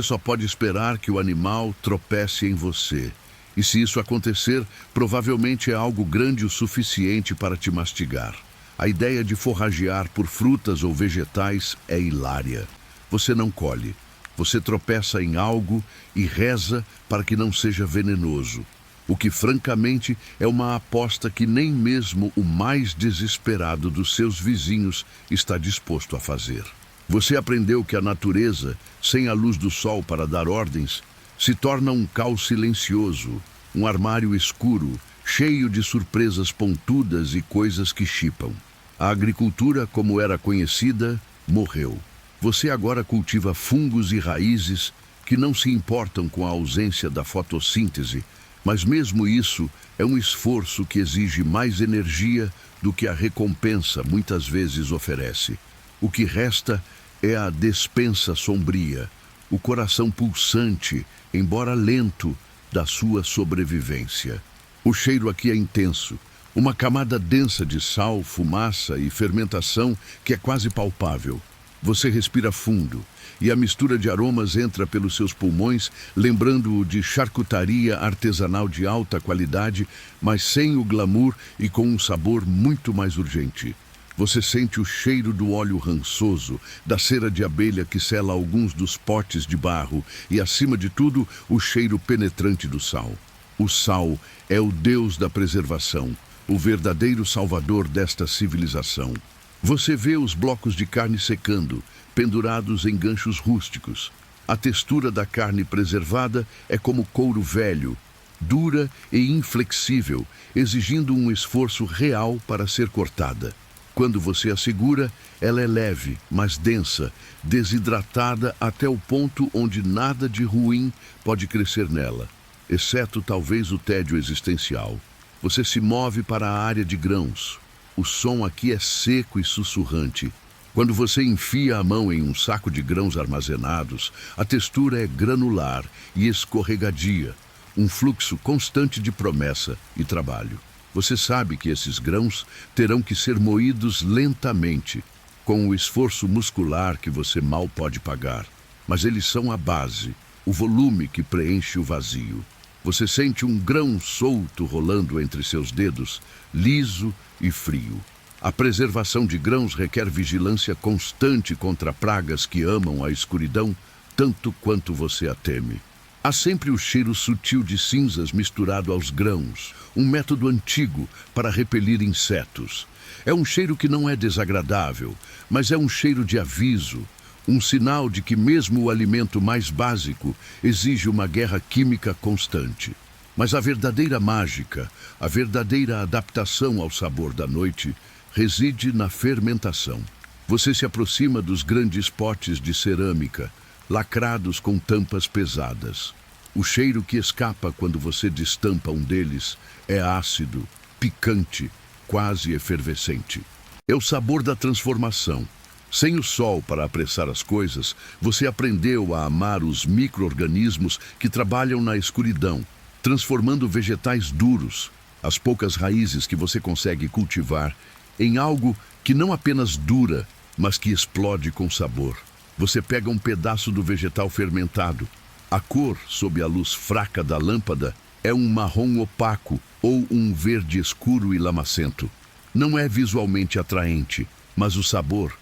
só pode esperar que o animal tropece em você. E se isso acontecer, provavelmente é algo grande o suficiente para te mastigar. A ideia de forragear por frutas ou vegetais é hilária. Você não colhe. Você tropeça em algo e reza para que não seja venenoso. O que, francamente, é uma aposta que nem mesmo o mais desesperado dos seus vizinhos está disposto a fazer. Você aprendeu que a natureza, sem a luz do sol para dar ordens, se torna um caos silencioso, um armário escuro, cheio de surpresas pontudas e coisas que chipam. A agricultura, como era conhecida, morreu. Você agora cultiva fungos e raízes que não se importam com a ausência da fotossíntese, mas mesmo isso é um esforço que exige mais energia do que a recompensa muitas vezes oferece. O que resta é a despensa sombria, o coração pulsante, embora lento, da sua sobrevivência. O cheiro aqui é intenso, uma camada densa de sal, fumaça e fermentação que é quase palpável. Você respira fundo e a mistura de aromas entra pelos seus pulmões, lembrando-o de charcutaria artesanal de alta qualidade, mas sem o glamour e com um sabor muito mais urgente. Você sente o cheiro do óleo rançoso, da cera de abelha que sela alguns dos potes de barro e, acima de tudo, o cheiro penetrante do sal. O sal é o deus da preservação, o verdadeiro salvador desta civilização. Você vê os blocos de carne secando, pendurados em ganchos rústicos. A textura da carne preservada é como couro velho, dura e inflexível, exigindo um esforço real para ser cortada. Quando você a segura, ela é leve, mas densa, desidratada até o ponto onde nada de ruim pode crescer nela, exceto talvez o tédio existencial. Você se move para a área de grãos. O som aqui é seco e sussurrante. Quando você enfia a mão em um saco de grãos armazenados, a textura é granular e escorregadia, um fluxo constante de promessa e trabalho. Você sabe que esses grãos terão que ser moídos lentamente, com o esforço muscular que você mal pode pagar. Mas eles são a base, o volume que preenche o vazio. Você sente um grão solto rolando entre seus dedos, liso e frio. A preservação de grãos requer vigilância constante contra pragas que amam a escuridão tanto quanto você a teme. Há sempre o cheiro sutil de cinzas misturado aos grãos, um método antigo para repelir insetos. É um cheiro que não é desagradável, mas é um cheiro de aviso, um sinal de que mesmo o alimento mais básico exige uma guerra química constante. Mas a verdadeira mágica, a verdadeira adaptação ao sabor da noite, reside na fermentação. Você se aproxima dos grandes potes de cerâmica, lacrados com tampas pesadas. O cheiro que escapa quando você destampa um deles é ácido, picante, quase efervescente. É o sabor da transformação. Sem o sol para apressar as coisas, você aprendeu a amar os micro-organismos que trabalham na escuridão, transformando vegetais duros, as poucas raízes que você consegue cultivar, em algo que não apenas dura, mas que explode com sabor. Você pega um pedaço do vegetal fermentado. A cor, sob a luz fraca da lâmpada, é um marrom opaco ou um verde escuro e lamacento. Não é visualmente atraente, mas o sabor...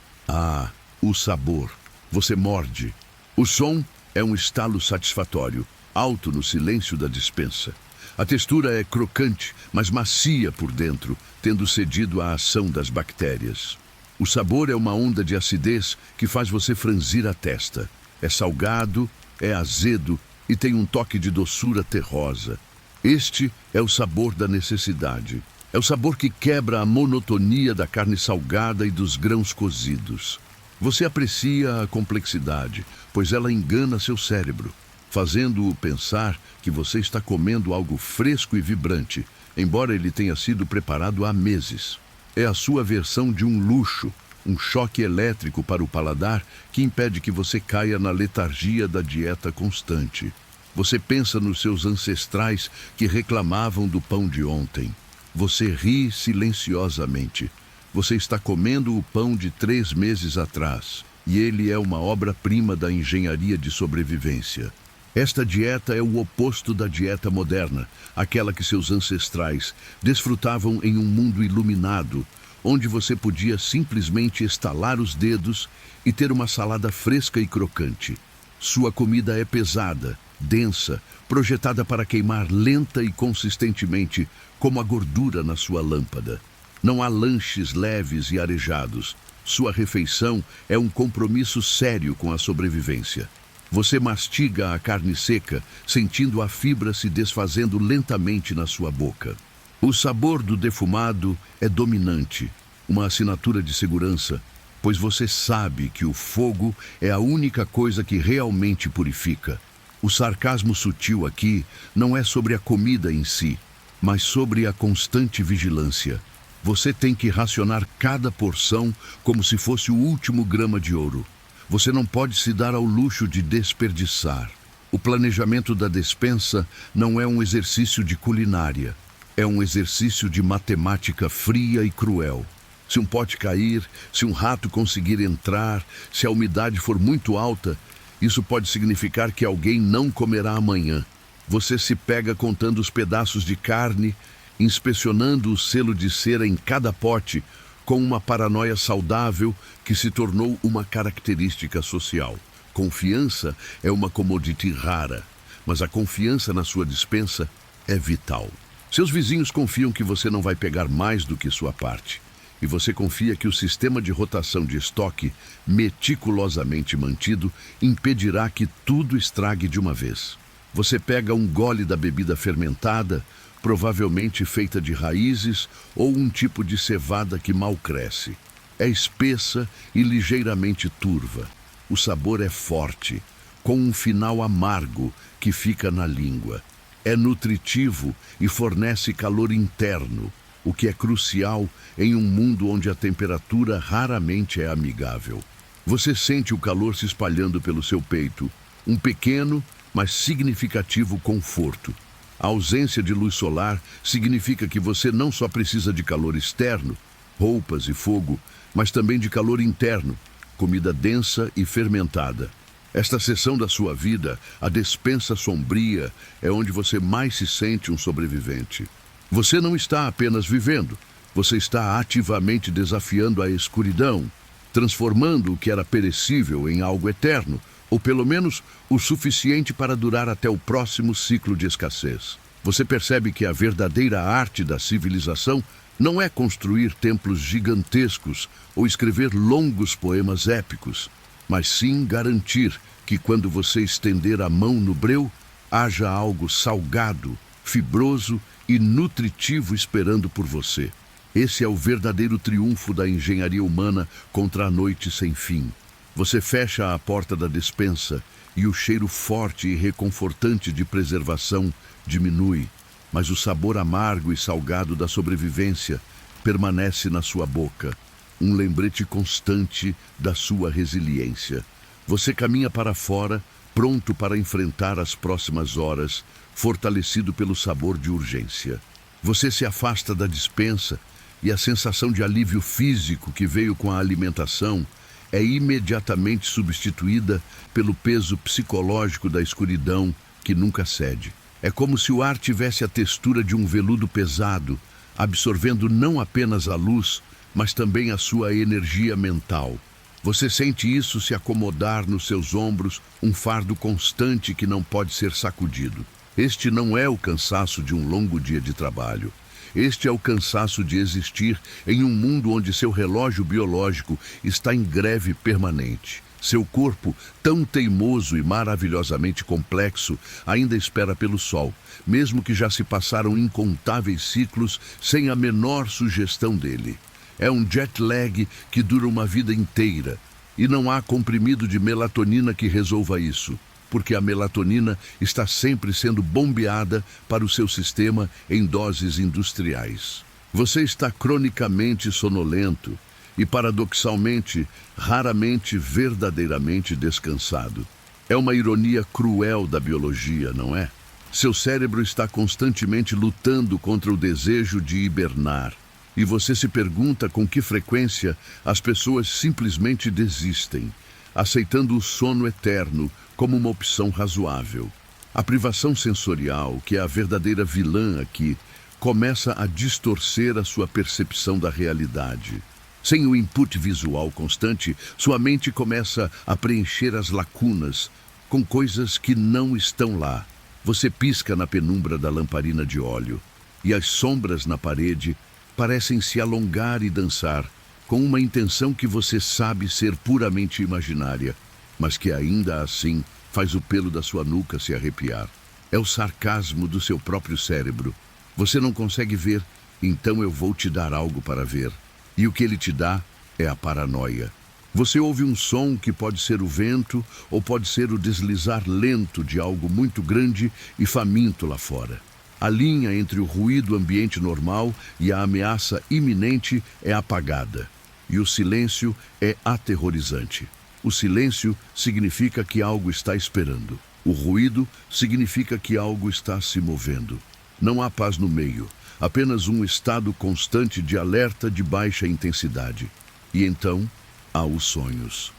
o sabor. Você morde. O som é um estalo satisfatório, alto no silêncio da despensa. A textura é crocante, mas macia por dentro, tendo cedido à ação das bactérias. O sabor é uma onda de acidez que faz você franzir a testa. É salgado, é azedo e tem um toque de doçura terrosa. Este é o sabor da necessidade. É o sabor que quebra a monotonia da carne salgada e dos grãos cozidos. Você aprecia a complexidade, pois ela engana seu cérebro, fazendo-o pensar que você está comendo algo fresco e vibrante, embora ele tenha sido preparado há meses. É a sua versão de um luxo, um choque elétrico para o paladar que impede que você caia na letargia da dieta constante. Você pensa nos seus ancestrais que reclamavam do pão de ontem. Você ri silenciosamente. Você está comendo o pão de 3 meses atrás, e ele é uma obra-prima da engenharia de sobrevivência. Esta dieta é o oposto da dieta moderna, aquela que seus ancestrais desfrutavam em um mundo iluminado, onde você podia simplesmente estalar os dedos e ter uma salada fresca e crocante. Sua comida é pesada, densa, projetada para queimar lenta e consistentemente, como a gordura na sua lâmpada. Não há lanches leves e arejados. Sua refeição é um compromisso sério com a sobrevivência. Você mastiga a carne seca, sentindo a fibra se desfazendo lentamente na sua boca. O sabor do defumado é dominante, uma assinatura de segurança, pois você sabe que o fogo é a única coisa que realmente purifica. O sarcasmo sutil aqui não é sobre a comida em si, mas sobre a constante vigilância. Você tem que racionar cada porção como se fosse o último grama de ouro. Você não pode se dar ao luxo de desperdiçar. O planejamento da despensa não é um exercício de culinária. É um exercício de matemática fria e cruel. Se um pote cair, se um rato conseguir entrar, se a umidade for muito alta, isso pode significar que alguém não comerá amanhã. Você se pega contando os pedaços de carne, inspecionando o selo de cera em cada pote, com uma paranoia saudável que se tornou uma característica social. Confiança é uma commodity rara, mas a confiança na sua despensa é vital. Seus vizinhos confiam que você não vai pegar mais do que sua parte. E você confia que o sistema de rotação de estoque, meticulosamente mantido, impedirá que tudo estrague de uma vez. Você pega um gole da bebida fermentada, provavelmente feita de raízes ou um tipo de cevada que mal cresce. É espessa e ligeiramente turva. O sabor é forte, com um final amargo que fica na língua. É nutritivo e fornece calor interno, o que é crucial em um mundo onde a temperatura raramente é amigável. Você sente o calor se espalhando pelo seu peito, um pequeno, mas significativo conforto. A ausência de luz solar significa que você não só precisa de calor externo, roupas e fogo, mas também de calor interno, comida densa e fermentada. Esta seção da sua vida, a despensa sombria, é onde você mais se sente um sobrevivente. Você não está apenas vivendo, você está ativamente desafiando a escuridão, transformando o que era perecível em algo eterno, ou pelo menos o suficiente para durar até o próximo ciclo de escassez. Você percebe que a verdadeira arte da civilização não é construir templos gigantescos ou escrever longos poemas épicos, mas sim garantir que quando você estender a mão no breu, haja algo salgado, fibroso e nutritivo esperando por você. Esse é o verdadeiro triunfo da engenharia humana contra a noite sem fim. Você fecha a porta da despensa e o cheiro forte e reconfortante de preservação diminui, mas o sabor amargo e salgado da sobrevivência permanece na sua boca, um lembrete constante da sua resiliência. Você caminha para fora, pronto para enfrentar as próximas horas, fortalecido pelo sabor de urgência. Você se afasta da despensa e a sensação de alívio físico que veio com a alimentação é imediatamente substituída pelo peso psicológico da escuridão que nunca cede. É como se o ar tivesse a textura de um veludo pesado, absorvendo não apenas a luz, mas também a sua energia mental. Você sente isso se acomodar nos seus ombros, um fardo constante que não pode ser sacudido. Este não é o cansaço de um longo dia de trabalho. Este é o cansaço de existir em um mundo onde seu relógio biológico está em greve permanente. Seu corpo, tão teimoso e maravilhosamente complexo, ainda espera pelo sol, mesmo que já se passaram incontáveis ciclos sem a menor sugestão dele. É um jet lag que dura uma vida inteira, e não há comprimido de melatonina que resolva isso, porque a melatonina está sempre sendo bombeada para o seu sistema em doses industriais. Você está cronicamente sonolento e, paradoxalmente, raramente verdadeiramente descansado. É uma ironia cruel da biologia, não é? Seu cérebro está constantemente lutando contra o desejo de hibernar. E você se pergunta com que frequência as pessoas simplesmente desistem, aceitando o sono eterno como uma opção razoável. A privação sensorial, que é a verdadeira vilã aqui, começa a distorcer a sua percepção da realidade. Sem o input visual constante, sua mente começa a preencher as lacunas com coisas que não estão lá. Você pisca na penumbra da lamparina de óleo e as sombras na parede parecem se alongar e dançar com uma intenção que você sabe ser puramente imaginária, mas que ainda assim faz o pelo da sua nuca se arrepiar. É o sarcasmo do seu próprio cérebro. Você não consegue ver, então eu vou te dar algo para ver. E o que ele te dá é a paranoia. Você ouve um som que pode ser o vento ou pode ser o deslizar lento de algo muito grande e faminto lá fora. A linha entre o ruído ambiente normal e a ameaça iminente é apagada. E o silêncio é aterrorizante. O silêncio significa que algo está esperando. O ruído significa que algo está se movendo. Não há paz no meio, apenas um estado constante de alerta de baixa intensidade. E então, há os sonhos.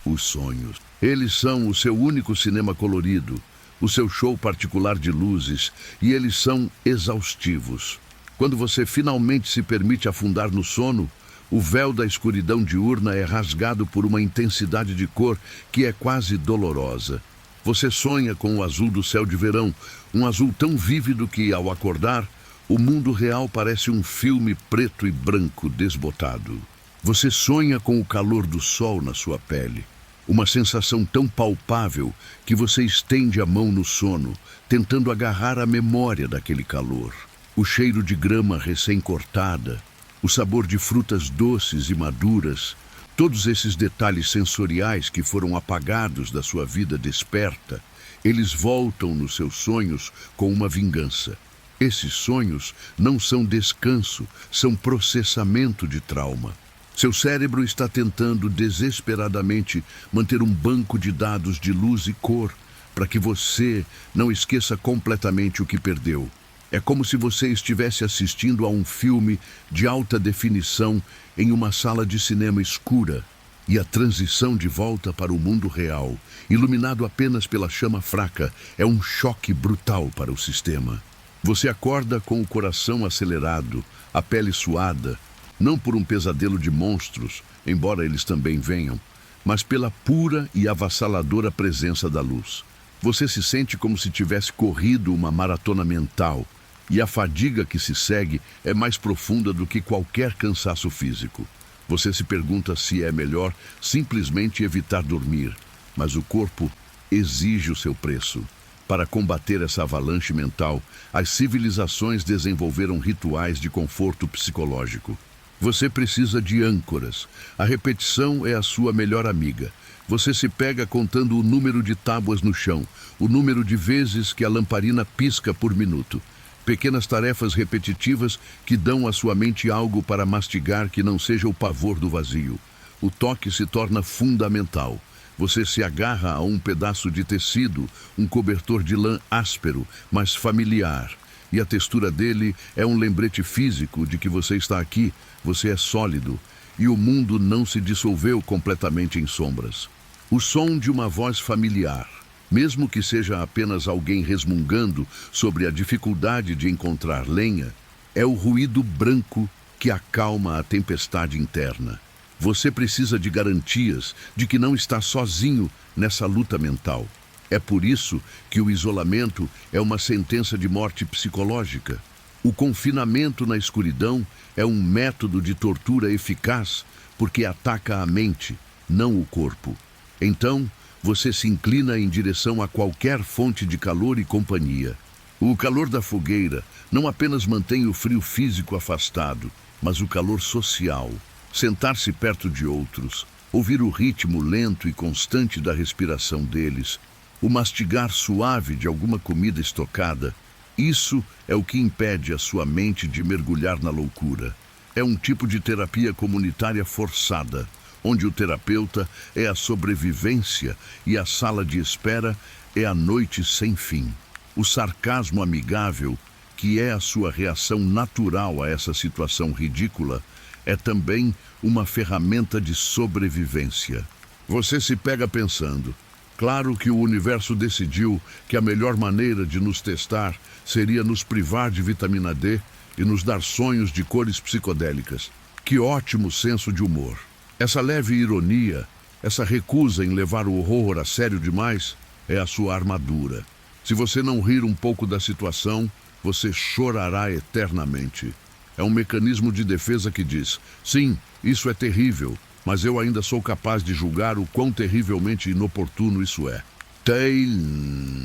Os sonhos. Eles são o seu único cinema colorido, o seu show particular de luzes, e eles são exaustivos. Quando você finalmente se permite afundar no sono, o véu da escuridão diurna é rasgado por uma intensidade de cor que é quase dolorosa. Você sonha com o azul do céu de verão, um azul tão vívido que, ao acordar, o mundo real parece um filme preto e branco desbotado. Você sonha com o calor do sol na sua pele, uma sensação tão palpável que você estende a mão no sono, tentando agarrar a memória daquele calor. O cheiro de grama recém-cortada, o sabor de frutas doces e maduras, todos esses detalhes sensoriais que foram apagados da sua vida desperta, eles voltam nos seus sonhos com uma vingança. Esses sonhos não são descanso, são processamento de trauma. Seu cérebro está tentando desesperadamente manter um banco de dados de luz e cor para que você não esqueça completamente o que perdeu. É como se você estivesse assistindo a um filme de alta definição em uma sala de cinema escura e a transição de volta para o mundo real, iluminado apenas pela chama fraca, é um choque brutal para o sistema. Você acorda com o coração acelerado, a pele suada, não por um pesadelo de monstros, embora eles também venham, mas pela pura e avassaladora presença da luz. Você se sente como se tivesse corrido uma maratona mental, e a fadiga que se segue é mais profunda do que qualquer cansaço físico. Você se pergunta se é melhor simplesmente evitar dormir, mas o corpo exige o seu preço. Para combater essa avalanche mental, as civilizações desenvolveram rituais de conforto psicológico. Você precisa de âncoras. A repetição é a sua melhor amiga. Você se pega contando o número de tábuas no chão, o número de vezes que a lamparina pisca por minuto. Pequenas tarefas repetitivas que dão à sua mente algo para mastigar que não seja o pavor do vazio. O toque se torna fundamental. Você se agarra a um pedaço de tecido, um cobertor de lã áspero, mas familiar. E a textura dele é um lembrete físico de que você está aqui, você é sólido, e o mundo não se dissolveu completamente em sombras. O som de uma voz familiar, mesmo que seja apenas alguém resmungando sobre a dificuldade de encontrar lenha, é o ruído branco que acalma a tempestade interna. Você precisa de garantias de que não está sozinho nessa luta mental. É por isso que o isolamento é uma sentença de morte psicológica. O confinamento na escuridão é um método de tortura eficaz porque ataca a mente, não o corpo. Então, você se inclina em direção a qualquer fonte de calor e companhia. O calor da fogueira não apenas mantém o frio físico afastado, mas o calor social. Sentar-se perto de outros, ouvir o ritmo lento e constante da respiração deles, o mastigar suave de alguma comida estocada, isso é o que impede a sua mente de mergulhar na loucura. É um tipo de terapia comunitária forçada, onde o terapeuta é a sobrevivência e a sala de espera é a noite sem fim. O sarcasmo amigável, que é a sua reação natural a essa situação ridícula, é também uma ferramenta de sobrevivência. Você se pega pensando, claro que o universo decidiu que a melhor maneira de nos testar seria nos privar de vitamina D e nos dar sonhos de cores psicodélicas. Que ótimo senso de humor! Essa leve ironia, essa recusa em levar o horror a sério demais, é a sua armadura. Se você não rir um pouco da situação, você chorará eternamente. É um mecanismo de defesa que diz, sim, isso é terrível, mas eu ainda sou capaz de julgar o quão terrivelmente inoportuno isso é.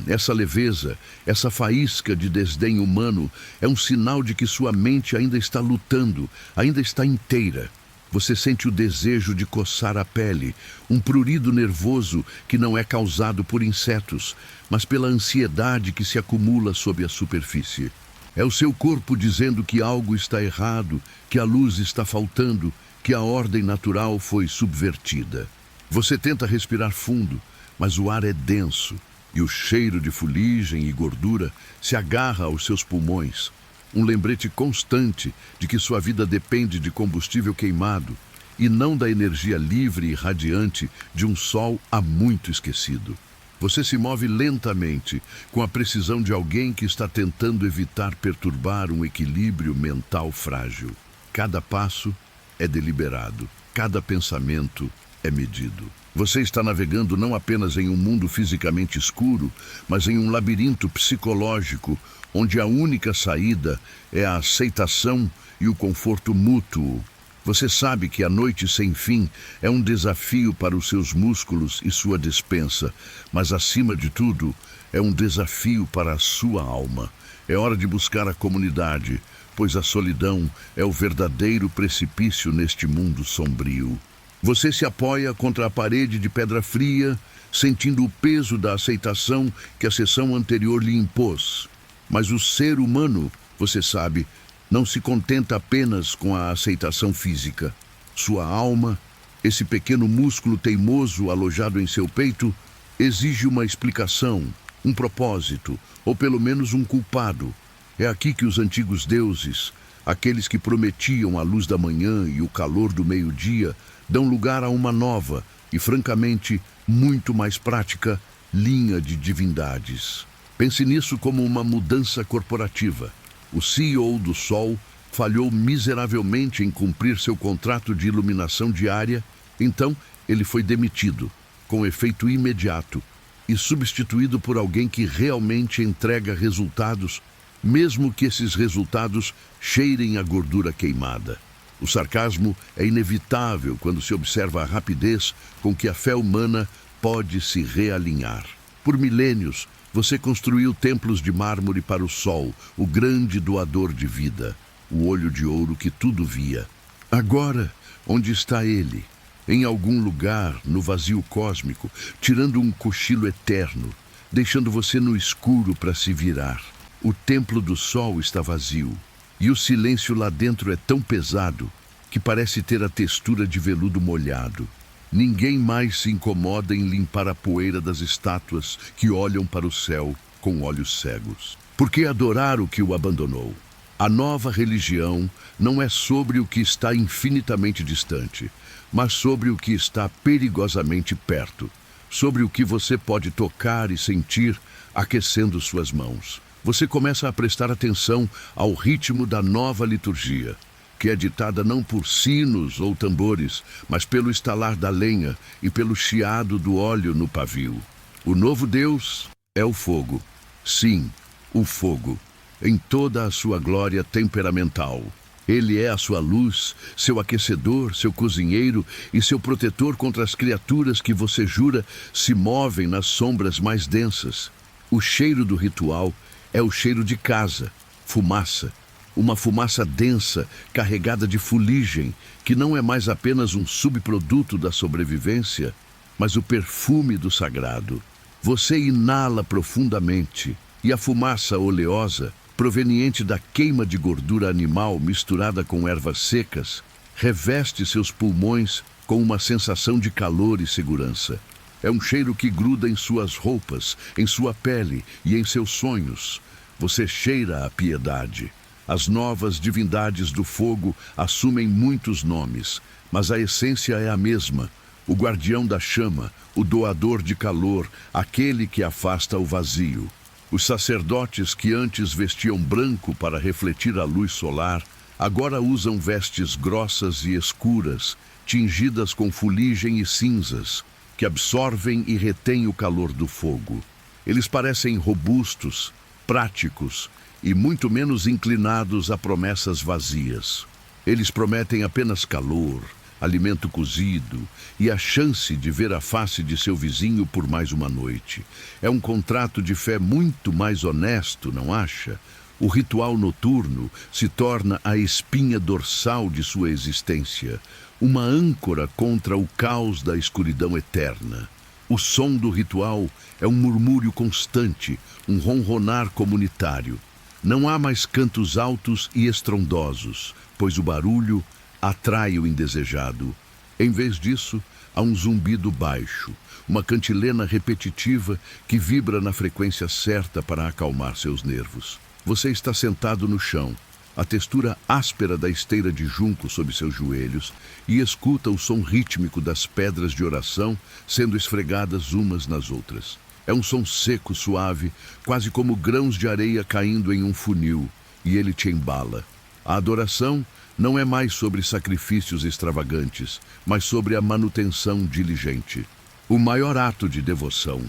Essa leveza, essa faísca de desdém humano é um sinal de que sua mente ainda está lutando, ainda está inteira. Você sente o desejo de coçar a pele, um prurido nervoso que não é causado por insetos, mas pela ansiedade que se acumula sob a superfície. É o seu corpo dizendo que algo está errado, que a luz está faltando, que a ordem natural foi subvertida. Você tenta respirar fundo, mas o ar é denso e o cheiro de fuligem e gordura se agarra aos seus pulmões. Um lembrete constante de que sua vida depende de combustível queimado e não da energia livre e radiante de um sol há muito esquecido. Você se move lentamente, com a precisão de alguém que está tentando evitar perturbar um equilíbrio mental frágil. Cada passo é deliberado, cada pensamento é medido. Você está navegando não apenas em um mundo fisicamente escuro, mas em um labirinto psicológico, onde a única saída é a aceitação e o conforto mútuo. Você sabe que a noite sem fim é um desafio para os seus músculos e sua despensa, mas acima de tudo, é um desafio para a sua alma. É hora de buscar a comunidade, pois a solidão é o verdadeiro precipício neste mundo sombrio. Você se apoia contra a parede de pedra fria, sentindo o peso da aceitação que a sessão anterior lhe impôs. Mas o ser humano, você sabe, não se contenta apenas com a aceitação física. Sua alma, esse pequeno músculo teimoso alojado em seu peito, exige uma explicação, um propósito, ou pelo menos um culpado. É aqui que os antigos deuses, aqueles que prometiam a luz da manhã e o calor do meio-dia, dão lugar a uma nova e, francamente, muito mais prática linha de divindades. Pense nisso como uma mudança corporativa. O CEO do Sol falhou miseravelmente em cumprir seu contrato de iluminação diária, então ele foi demitido, com efeito imediato, e substituído por alguém que realmente entrega resultados, mesmo que esses resultados cheirem a gordura queimada. O sarcasmo é inevitável quando se observa a rapidez com que a fé humana pode se realinhar. Por milênios, você construiu templos de mármore para o sol, o grande doador de vida, o olho de ouro que tudo via. Agora, onde está ele? Em algum lugar, no vazio cósmico, tirando um cochilo eterno, deixando você no escuro para se virar. O templo do sol está vazio, e o silêncio lá dentro é tão pesado que parece ter a textura de veludo molhado. Ninguém mais se incomoda em limpar a poeira das estátuas que olham para o céu com olhos cegos. Por que adorar o que o abandonou? A nova religião não é sobre o que está infinitamente distante, mas sobre o que está perigosamente perto, sobre o que você pode tocar e sentir aquecendo suas mãos. Você começa a prestar atenção ao ritmo da nova liturgia, que é ditada não por sinos ou tambores, mas pelo estalar da lenha e pelo chiado do óleo no pavio. O novo Deus é o fogo. Sim, o fogo. em toda a sua glória temperamental. Ele é a sua luz, seu aquecedor, seu cozinheiro e seu protetor contra as criaturas que você jura se movem nas sombras mais densas. O cheiro do ritual é o cheiro de casa, fumaça. Uma fumaça densa, carregada de fuligem, que não é mais apenas um subproduto da sobrevivência, mas o perfume do sagrado. Você inala profundamente, e a fumaça oleosa, proveniente da queima de gordura animal misturada com ervas secas, reveste seus pulmões com uma sensação de calor e segurança. É um cheiro que gruda em suas roupas, em sua pele e em seus sonhos. Você cheira a piedade. As novas divindades do fogo assumem muitos nomes, mas a essência é a mesma. O guardião da chama, o doador de calor, aquele que afasta o vazio. Os sacerdotes que antes vestiam branco para refletir a luz solar, agora usam vestes grossas e escuras, tingidas com fuligem e cinzas, que absorvem e retêm o calor do fogo. Eles parecem robustos, práticos e muito menos inclinados a promessas vazias. Eles prometem apenas calor, alimento cozido e a chance de ver a face de seu vizinho por mais uma noite. É um contrato de fé muito mais honesto, não acha? O ritual noturno se torna a espinha dorsal de sua existência, uma âncora contra o caos da escuridão eterna. O som do ritual é um murmúrio constante, um ronronar comunitário. Não há mais cantos altos e estrondosos, pois o barulho atrai o indesejado. Em vez disso, há um zumbido baixo, uma cantilena repetitiva que vibra na frequência certa para acalmar seus nervos. Você está sentado no chão, a textura áspera da esteira de junco sob seus joelhos, e escuta o som rítmico das pedras de oração sendo esfregadas umas nas outras. É um som seco, suave, quase como grãos de areia caindo em um funil, e ele te embala. A adoração não é mais sobre sacrifícios extravagantes, mas sobre a manutenção diligente. O maior ato de devoção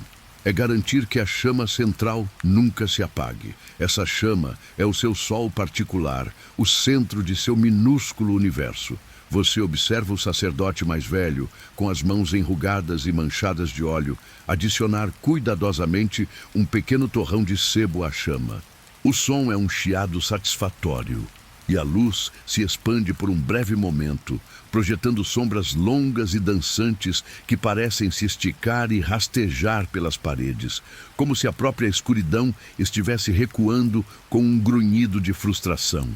é garantir que a chama central nunca se apague. Essa chama é o seu sol particular, o centro de seu minúsculo universo. Você observa o sacerdote mais velho, com as mãos enrugadas e manchadas de óleo, adicionar cuidadosamente um pequeno torrão de sebo à chama. O som é um chiado satisfatório, e a luz se expande por um breve momento, projetando sombras longas e dançantes que parecem se esticar e rastejar pelas paredes, como se a própria escuridão estivesse recuando com um grunhido de frustração.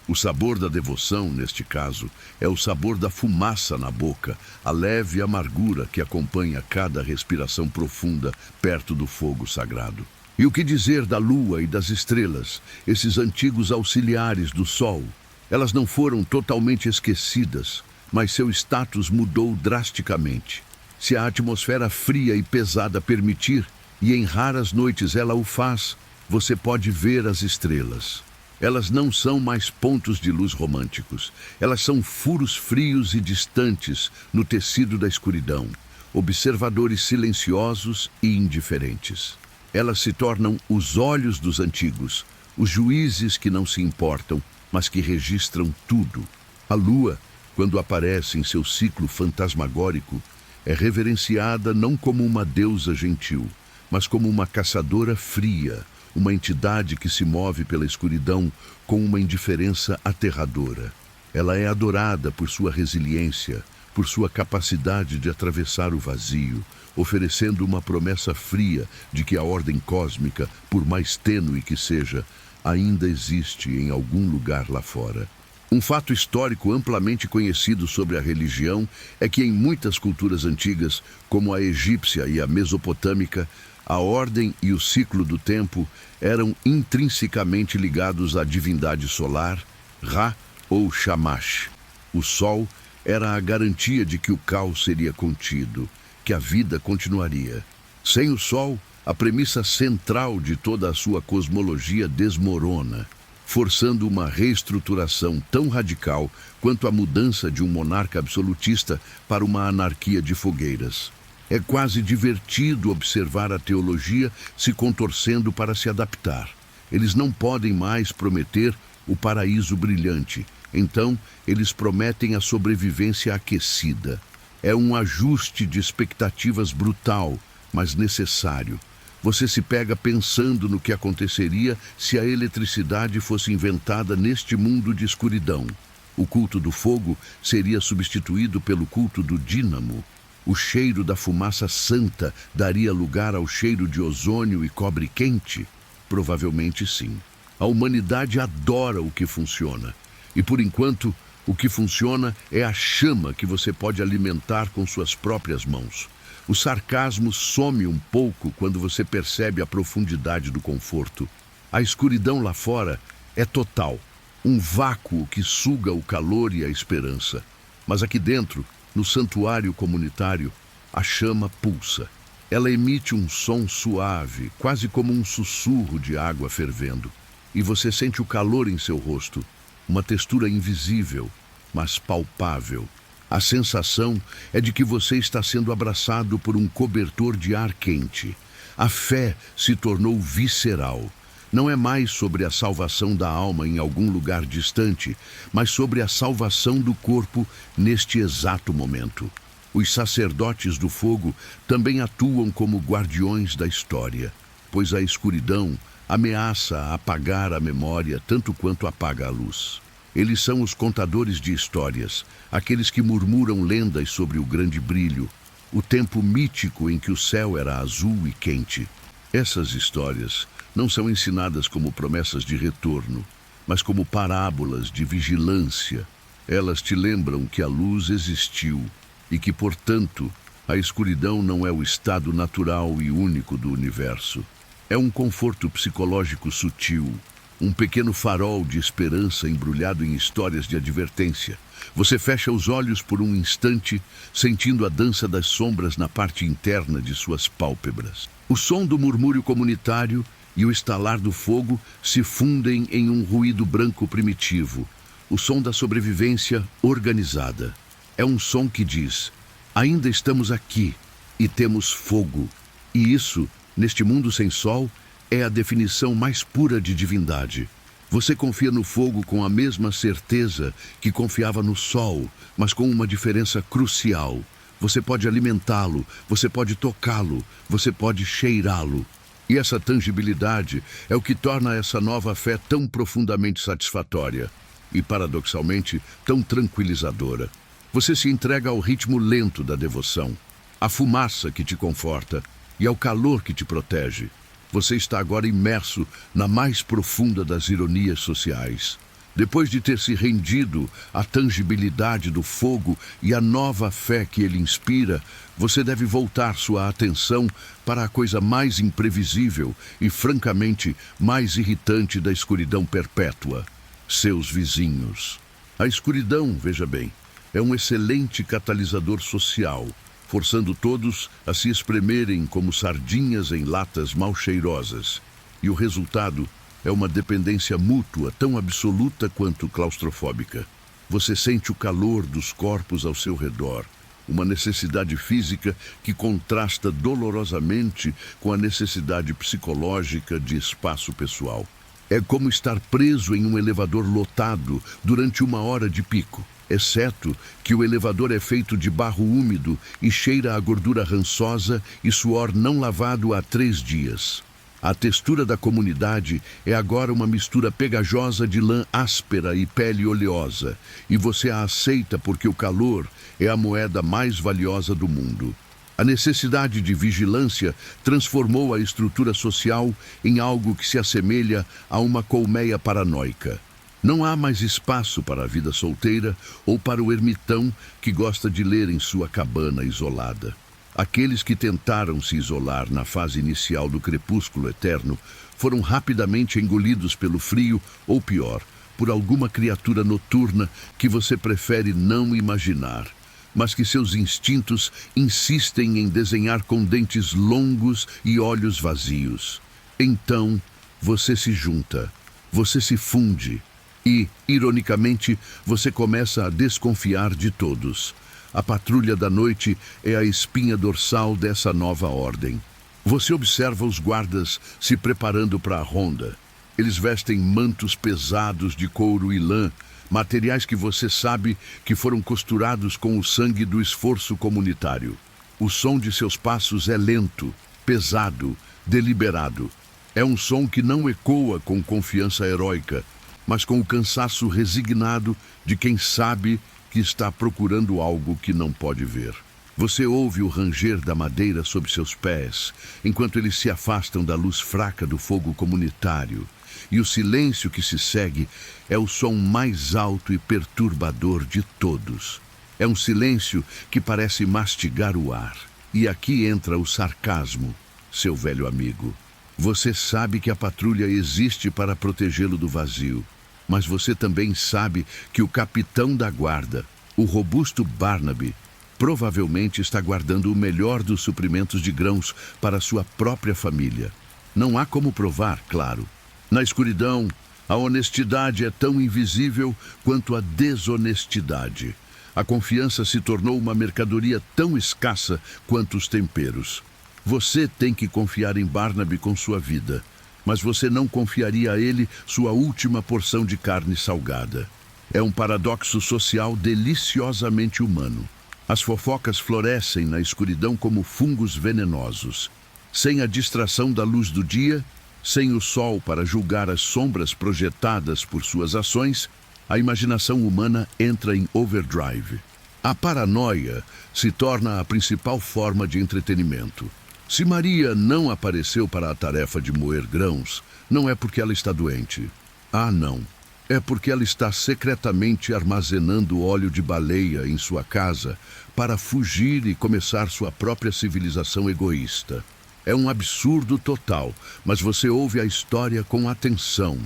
O sabor da devoção, neste caso, é o sabor da fumaça na boca, a leve amargura que acompanha cada respiração profunda perto do fogo sagrado. E o que dizer da lua e das estrelas, esses antigos auxiliares do sol? Elas não foram totalmente esquecidas, mas seu status mudou drasticamente. Se a atmosfera fria e pesada permitir, e em raras noites ela o faz, você pode ver as estrelas. Elas não são mais pontos de luz românticos. Elas são furos frios e distantes no tecido da escuridão, observadores silenciosos e indiferentes. Elas se tornam os olhos dos antigos, os juízes que não se importam, mas que registram tudo. A lua, quando aparece em seu ciclo fantasmagórico, é reverenciada não como uma deusa gentil, mas como uma caçadora fria, uma entidade que se move pela escuridão com uma indiferença aterradora. Ela é adorada por sua resiliência, por sua capacidade de atravessar o vazio, oferecendo uma promessa fria de que a ordem cósmica, por mais tênue que seja, ainda existe em algum lugar lá fora. Um fato histórico amplamente conhecido sobre a religião é que em muitas culturas antigas, como a egípcia e a mesopotâmica, a ordem e o ciclo do tempo eram intrinsecamente ligados à divindade solar, Ra ou Shamash. O sol era a garantia de que o caos seria contido, que a vida continuaria. Sem o sol, a premissa central de toda a sua cosmologia desmorona, forçando uma reestruturação tão radical quanto a mudança de um monarca absolutista para uma anarquia de fogueiras. É quase divertido observar a teologia se contorcendo para se adaptar. Eles não podem mais prometer o paraíso brilhante. Então, eles prometem a sobrevivência aquecida. É um ajuste de expectativas brutal, mas necessário. Você se pega pensando no que aconteceria se a eletricidade fosse inventada neste mundo de escuridão. O culto do fogo seria substituído pelo culto do dínamo. O cheiro da fumaça santa daria lugar ao cheiro de ozônio e cobre quente? Provavelmente sim. A humanidade adora o que funciona. E por enquanto, o que funciona é a chama que você pode alimentar com suas próprias mãos. O sarcasmo some um pouco quando você percebe a profundidade do conforto. A escuridão lá fora é total, um vácuo que suga o calor e a esperança. Mas aqui dentro, no santuário comunitário, a chama pulsa. Ela emite um som suave, quase como um sussurro de água fervendo. E você sente o calor em seu rosto, uma textura invisível, mas palpável. A sensação é de que você está sendo abraçado por um cobertor de ar quente. A fé se tornou visceral. Não é mais sobre a salvação da alma em algum lugar distante, mas sobre a salvação do corpo neste exato momento. Os sacerdotes do fogo também atuam como guardiões da história, pois a escuridão ameaça apagar a memória tanto quanto apaga a luz. Eles são os contadores de histórias, aqueles que murmuram lendas sobre o grande brilho, o tempo mítico em que o céu era azul e quente. Essas histórias não são ensinadas como promessas de retorno, mas como parábolas de vigilância. Elas te lembram que a luz existiu e que, portanto, a escuridão não é o estado natural e único do universo. É um conforto psicológico sutil, um pequeno farol de esperança embrulhado em histórias de advertência. Você fecha os olhos por um instante, sentindo a dança das sombras na parte interna de suas pálpebras. O som do murmúrio comunitário e o estalar do fogo se fundem em um ruído branco primitivo, o som da sobrevivência organizada. É um som que diz: ainda estamos aqui e temos fogo. E isso, neste mundo sem sol, é a definição mais pura de divindade. Você confia no fogo com a mesma certeza que confiava no sol, mas com uma diferença crucial. Você pode alimentá-lo, você pode tocá-lo, você pode cheirá-lo. E essa tangibilidade é o que torna essa nova fé tão profundamente satisfatória e, paradoxalmente, tão tranquilizadora. Você se entrega ao ritmo lento da devoção, à fumaça que te conforta e ao calor que te protege. Você está agora imerso na mais profunda das ironias sociais. Depois de ter se rendido à tangibilidade do fogo e à nova fé que ele inspira, você deve voltar sua atenção para a coisa mais imprevisível e, francamente, mais irritante da escuridão perpétua: seus vizinhos. A escuridão, veja bem, é um excelente catalisador social, forçando todos a se espremerem como sardinhas em latas mal cheirosas. E o resultado é uma dependência mútua tão absoluta quanto claustrofóbica. Você sente o calor dos corpos ao seu redor, uma necessidade física que contrasta dolorosamente com a necessidade psicológica de espaço pessoal. É como estar preso em um elevador lotado durante 1 hora de pico, exceto que o elevador é feito de barro úmido e cheira a gordura rançosa e suor não lavado há 3 dias. A textura da comunidade é agora uma mistura pegajosa de lã áspera e pele oleosa, e você a aceita porque o calor é a moeda mais valiosa do mundo. A necessidade de vigilância transformou a estrutura social em algo que se assemelha a uma colmeia paranoica. Não há mais espaço para a vida solteira ou para o ermitão que gosta de ler em sua cabana isolada. Aqueles que tentaram se isolar na fase inicial do crepúsculo eterno foram rapidamente engolidos pelo frio ou, pior, por alguma criatura noturna que você prefere não imaginar, mas que seus instintos insistem em desenhar com dentes longos e olhos vazios. Então, você se junta, você se funde e, ironicamente, você começa a desconfiar de todos. A patrulha da noite é a espinha dorsal dessa nova ordem. Você observa os guardas se preparando para a ronda. Eles vestem mantos pesados de couro e lã, materiais que você sabe que foram costurados com o sangue do esforço comunitário. O som de seus passos é lento, pesado, deliberado. É um som que não ecoa com confiança heróica, mas com o cansaço resignado de quem sabe que está procurando algo que não pode ver. Você ouve o ranger da madeira sob seus pés, enquanto eles se afastam da luz fraca do fogo comunitário. E o silêncio que se segue é o som mais alto e perturbador de todos. É um silêncio que parece mastigar o ar. E aqui entra o sarcasmo, seu velho amigo. Você sabe que a patrulha existe para protegê-lo do vazio, mas você também sabe que o capitão da guarda, o robusto Barnaby, provavelmente está guardando o melhor dos suprimentos de grãos para sua própria família. Não há como provar, claro. Na escuridão, a honestidade é tão invisível quanto a desonestidade. A confiança se tornou uma mercadoria tão escassa quanto os temperos. Você tem que confiar em Barnaby com sua vida, mas você não confiaria a ele sua última porção de carne salgada. É um paradoxo social deliciosamente humano. As fofocas florescem na escuridão como fungos venenosos. Sem a distração da luz do dia, sem o sol para julgar as sombras projetadas por suas ações, a imaginação humana entra em overdrive. A paranoia se torna a principal forma de entretenimento. Se Maria não apareceu para a tarefa de moer grãos, não é porque ela está doente. Ah, não. É porque ela está secretamente armazenando óleo de baleia em sua casa para fugir e começar sua própria civilização egoísta. É um absurdo total, mas você ouve a história com atenção,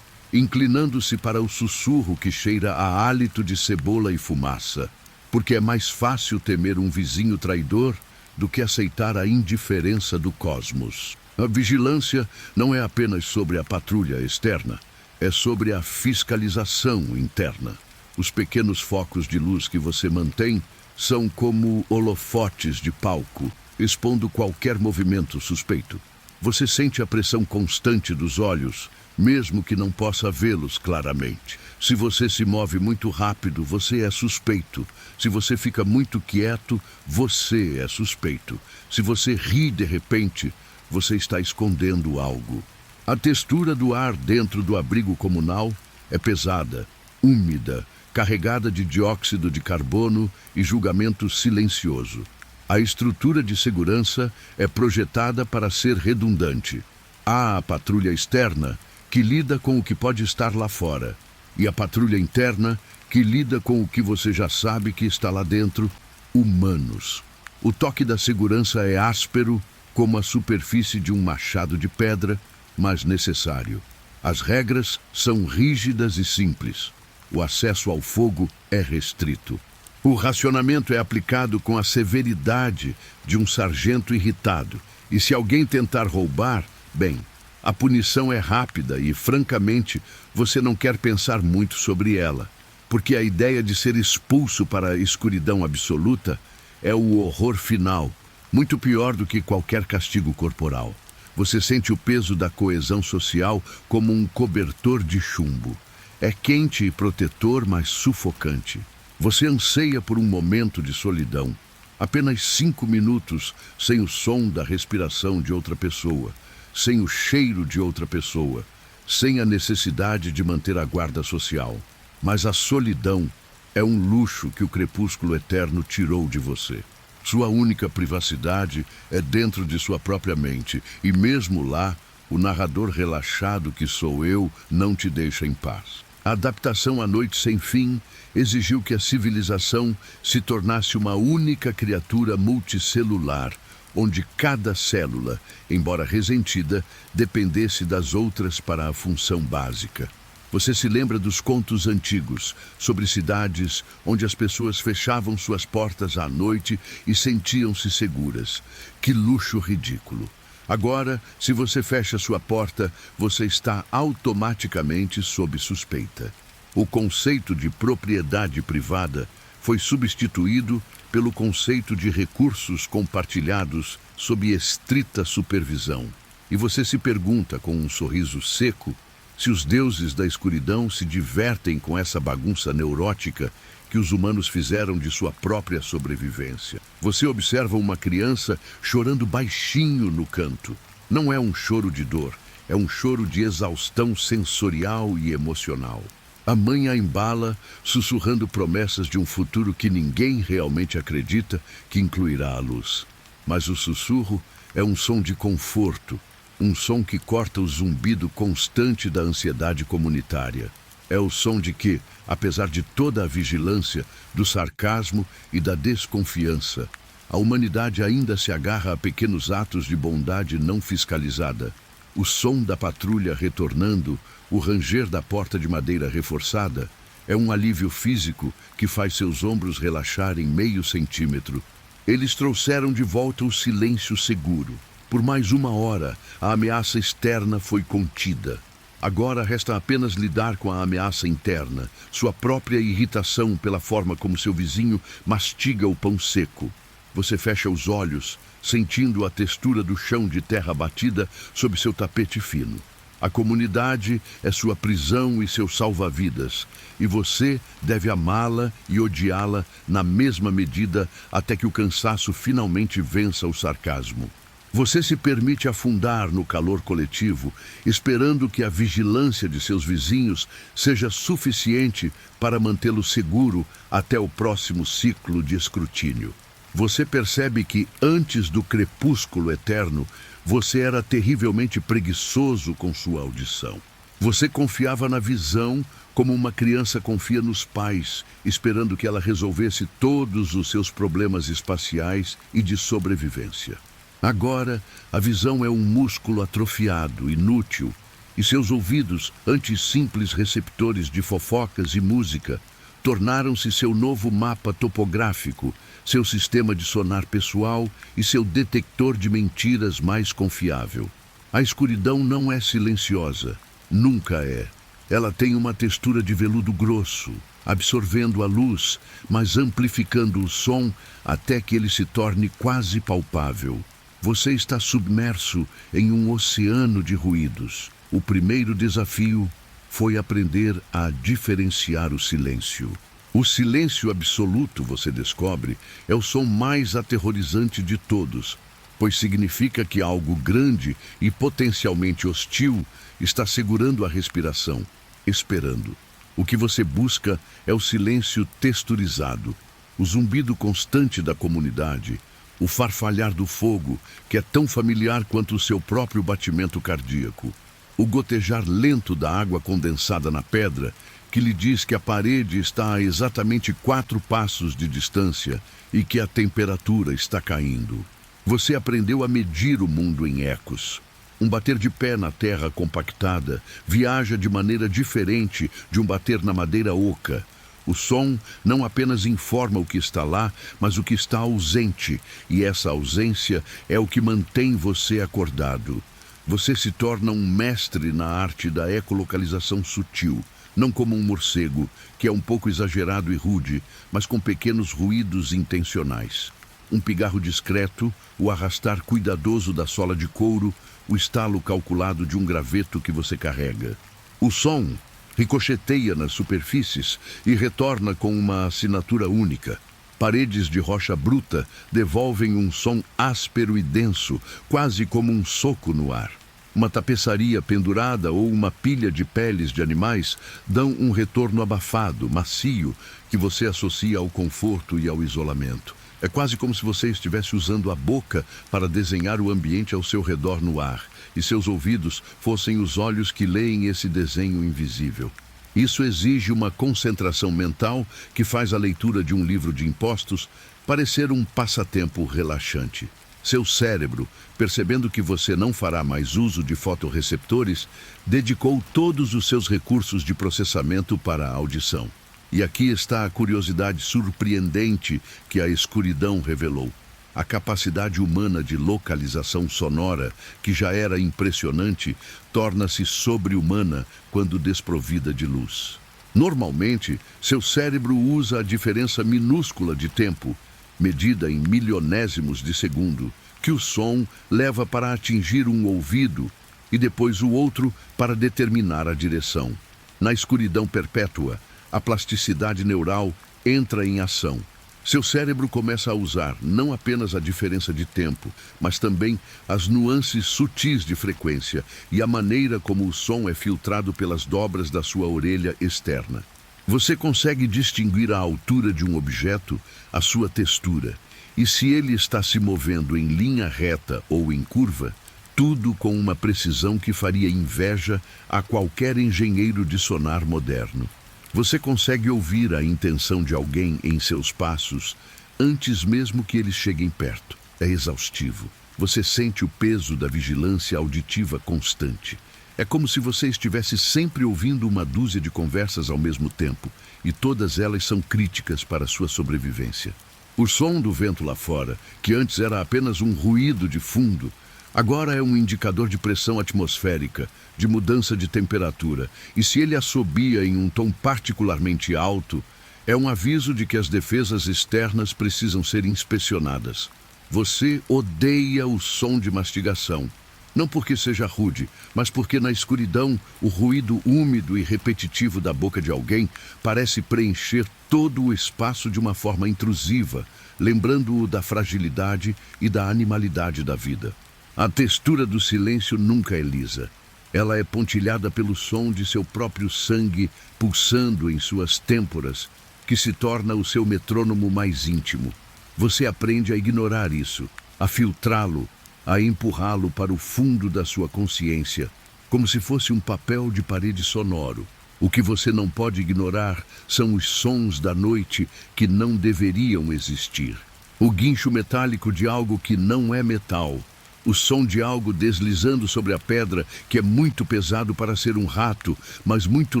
inclinando-se para o sussurro que cheira a hálito de cebola e fumaça, porque é mais fácil temer um vizinho traidor do que aceitar a indiferença do cosmos. A vigilância não é apenas sobre a patrulha externa, é sobre a fiscalização interna. Os pequenos focos de luz que você mantém são como holofotes de palco, expondo qualquer movimento suspeito. Você sente a pressão constante dos olhos, mesmo que não possa vê-los claramente. Se você se move muito rápido, você é suspeito. Se você fica muito quieto, você é suspeito. Se você ri de repente, você está escondendo algo. A textura do ar dentro do abrigo comunal é pesada, úmida, carregada de dióxido de carbono e julgamento silencioso. A estrutura de segurança é projetada para ser redundante. Há a patrulha externa, que lida com o que pode estar lá fora, e a patrulha interna, que lida com o que você já sabe que está lá dentro, humanos. O toque da segurança é áspero, como a superfície de um machado de pedra, mas necessário. As regras são rígidas e simples. O acesso ao fogo é restrito. O racionamento é aplicado com a severidade de um sargento irritado. E se alguém tentar roubar, bem, a punição é rápida e, francamente, você não quer pensar muito sobre ela, porque a ideia de ser expulso para a escuridão absoluta é o horror final, muito pior do que qualquer castigo corporal. Você sente o peso da coesão social como um cobertor de chumbo. É quente e protetor, mas sufocante. Você anseia por um momento de solidão. Apenas 5 minutos sem o som da respiração de outra pessoa, sem o cheiro de outra pessoa, sem a necessidade de manter a guarda social. Mas a solidão é um luxo que o crepúsculo eterno tirou de você. Sua única privacidade é dentro de sua própria mente, e mesmo lá, o narrador relaxado que sou eu não te deixa em paz. A adaptação à noite sem fim exigiu que a civilização se tornasse uma única criatura multicelular, onde cada célula, embora ressentida, dependesse das outras para a função básica. Você se lembra dos contos antigos sobre cidades onde as pessoas fechavam suas portas à noite e sentiam-se seguras. Que luxo ridículo! Agora, se você fecha sua porta, você está automaticamente sob suspeita. O conceito de propriedade privada foi substituído pelo conceito de recursos compartilhados sob estrita supervisão. E você se pergunta com um sorriso seco Se os deuses da escuridão se divertem com essa bagunça neurótica que os humanos fizeram de sua própria sobrevivência. Você observa uma criança chorando baixinho no canto. Não é um choro de dor, é um choro de exaustão sensorial e emocional. A mãe a embala, sussurrando promessas de um futuro que ninguém realmente acredita que incluirá a luz. Mas o sussurro é um som de conforto, um som que corta o zumbido constante da ansiedade comunitária. É o som de que, apesar de toda a vigilância, do sarcasmo e da desconfiança, a humanidade ainda se agarra a pequenos atos de bondade não fiscalizada. O som da patrulha retornando, o ranger da porta de madeira reforçada, é um alívio físico que faz seus ombros relaxarem meio centímetro. Eles trouxeram de volta o silêncio seguro. Por mais uma hora, a ameaça externa foi contida. Agora resta apenas lidar com a ameaça interna, sua própria irritação pela forma como seu vizinho mastiga o pão seco. Você fecha os olhos, sentindo a textura do chão de terra batida sob seu tapete fino. A comunidade é sua prisão e seu salva-vidas, e você deve amá-la e odiá-la na mesma medida até que o cansaço finalmente vença o sarcasmo. Você se permite afundar no calor coletivo, esperando que a vigilância de seus vizinhos seja suficiente para mantê-lo seguro até o próximo ciclo de escrutínio. Você percebe que, antes do crepúsculo eterno, você era terrivelmente preguiçoso com sua audição. Você confiava na visão como uma criança confia nos pais, esperando que ela resolvesse todos os seus problemas espaciais e de sobrevivência. Agora, a visão é um músculo atrofiado, inútil, e seus ouvidos, antes simples receptores de fofocas e música, tornaram-se seu novo mapa topográfico, seu sistema de sonar pessoal e seu detector de mentiras mais confiável. A escuridão não é silenciosa, nunca é. Ela tem uma textura de veludo grosso, absorvendo a luz, mas amplificando o som até que ele se torne quase palpável. Você está submerso em um oceano de ruídos. O primeiro desafio foi aprender a diferenciar o silêncio. O silêncio absoluto, você descobre, é o som mais aterrorizante de todos, pois significa que algo grande e potencialmente hostil está segurando a respiração, esperando. O que você busca é o silêncio texturizado, o zumbido constante da comunidade, o farfalhar do fogo, que é tão familiar quanto o seu próprio batimento cardíaco. O gotejar lento da água condensada na pedra, que lhe diz que a parede está a exatamente 4 passos de distância e que a temperatura está caindo. Você aprendeu a medir o mundo em ecos. Um bater de pé na terra compactada viaja de maneira diferente de um bater na madeira oca. O som não apenas informa o que está lá, mas o que está ausente, e essa ausência é o que mantém você acordado. Você se torna um mestre na arte da ecolocalização sutil, não como um morcego, que é um pouco exagerado e rude, mas com pequenos ruídos intencionais. Um pigarro discreto, o arrastar cuidadoso da sola de couro, o estalo calculado de um graveto que você carrega. O som ricocheteia nas superfícies e retorna com uma assinatura única. Paredes de rocha bruta devolvem um som áspero e denso, quase como um soco no ar. Uma tapeçaria pendurada ou uma pilha de peles de animais dão um retorno abafado, macio, que você associa ao conforto e ao isolamento. É quase como se você estivesse usando a boca para desenhar o ambiente ao seu redor no ar, e seus ouvidos fossem os olhos que leem esse desenho invisível. Isso exige uma concentração mental que faz a leitura de um livro de impostos parecer um passatempo relaxante. Seu cérebro, percebendo que você não fará mais uso de fotorreceptores, dedicou todos os seus recursos de processamento para a audição. E aqui está a curiosidade surpreendente que a escuridão revelou. A capacidade humana de localização sonora, que já era impressionante, torna-se sobre-humana quando desprovida de luz. Normalmente, seu cérebro usa a diferença minúscula de tempo, medida em milionésimos de segundo, que o som leva para atingir um ouvido, e depois o outro para determinar a direção. Na escuridão perpétua, a plasticidade neural entra em ação. Seu cérebro começa a usar não apenas a diferença de tempo, mas também as nuances sutis de frequência e a maneira como o som é filtrado pelas dobras da sua orelha externa. Você consegue distinguir a altura de um objeto, a sua textura, e se ele está se movendo em linha reta ou em curva, tudo com uma precisão que faria inveja a qualquer engenheiro de sonar moderno. Você consegue ouvir a intenção de alguém em seus passos antes mesmo que eles cheguem perto. É exaustivo. Você sente o peso da vigilância auditiva constante. É como se você estivesse sempre ouvindo uma dúzia de conversas ao mesmo tempo, e todas elas são críticas para a sua sobrevivência. O som do vento lá fora, que antes era apenas um ruído de fundo, agora é um indicador de pressão atmosférica, de mudança de temperatura, e se ele assobia em um tom particularmente alto, é um aviso de que as defesas externas precisam ser inspecionadas. Você odeia o som de mastigação, não porque seja rude, mas porque na escuridão o ruído úmido e repetitivo da boca de alguém parece preencher todo o espaço de uma forma intrusiva, lembrando-o da fragilidade e da animalidade da vida. A textura do silêncio nunca é lisa. Ela é pontilhada pelo som de seu próprio sangue pulsando em suas têmporas, que se torna o seu metrônomo mais íntimo. Você aprende a ignorar isso, a filtrá-lo, a empurrá-lo para o fundo da sua consciência, como se fosse um papel de parede sonoro. O que você não pode ignorar são os sons da noite que não deveriam existir. O guincho metálico de algo que não é metal. O som de algo deslizando sobre a pedra que é muito pesado para ser um rato, mas muito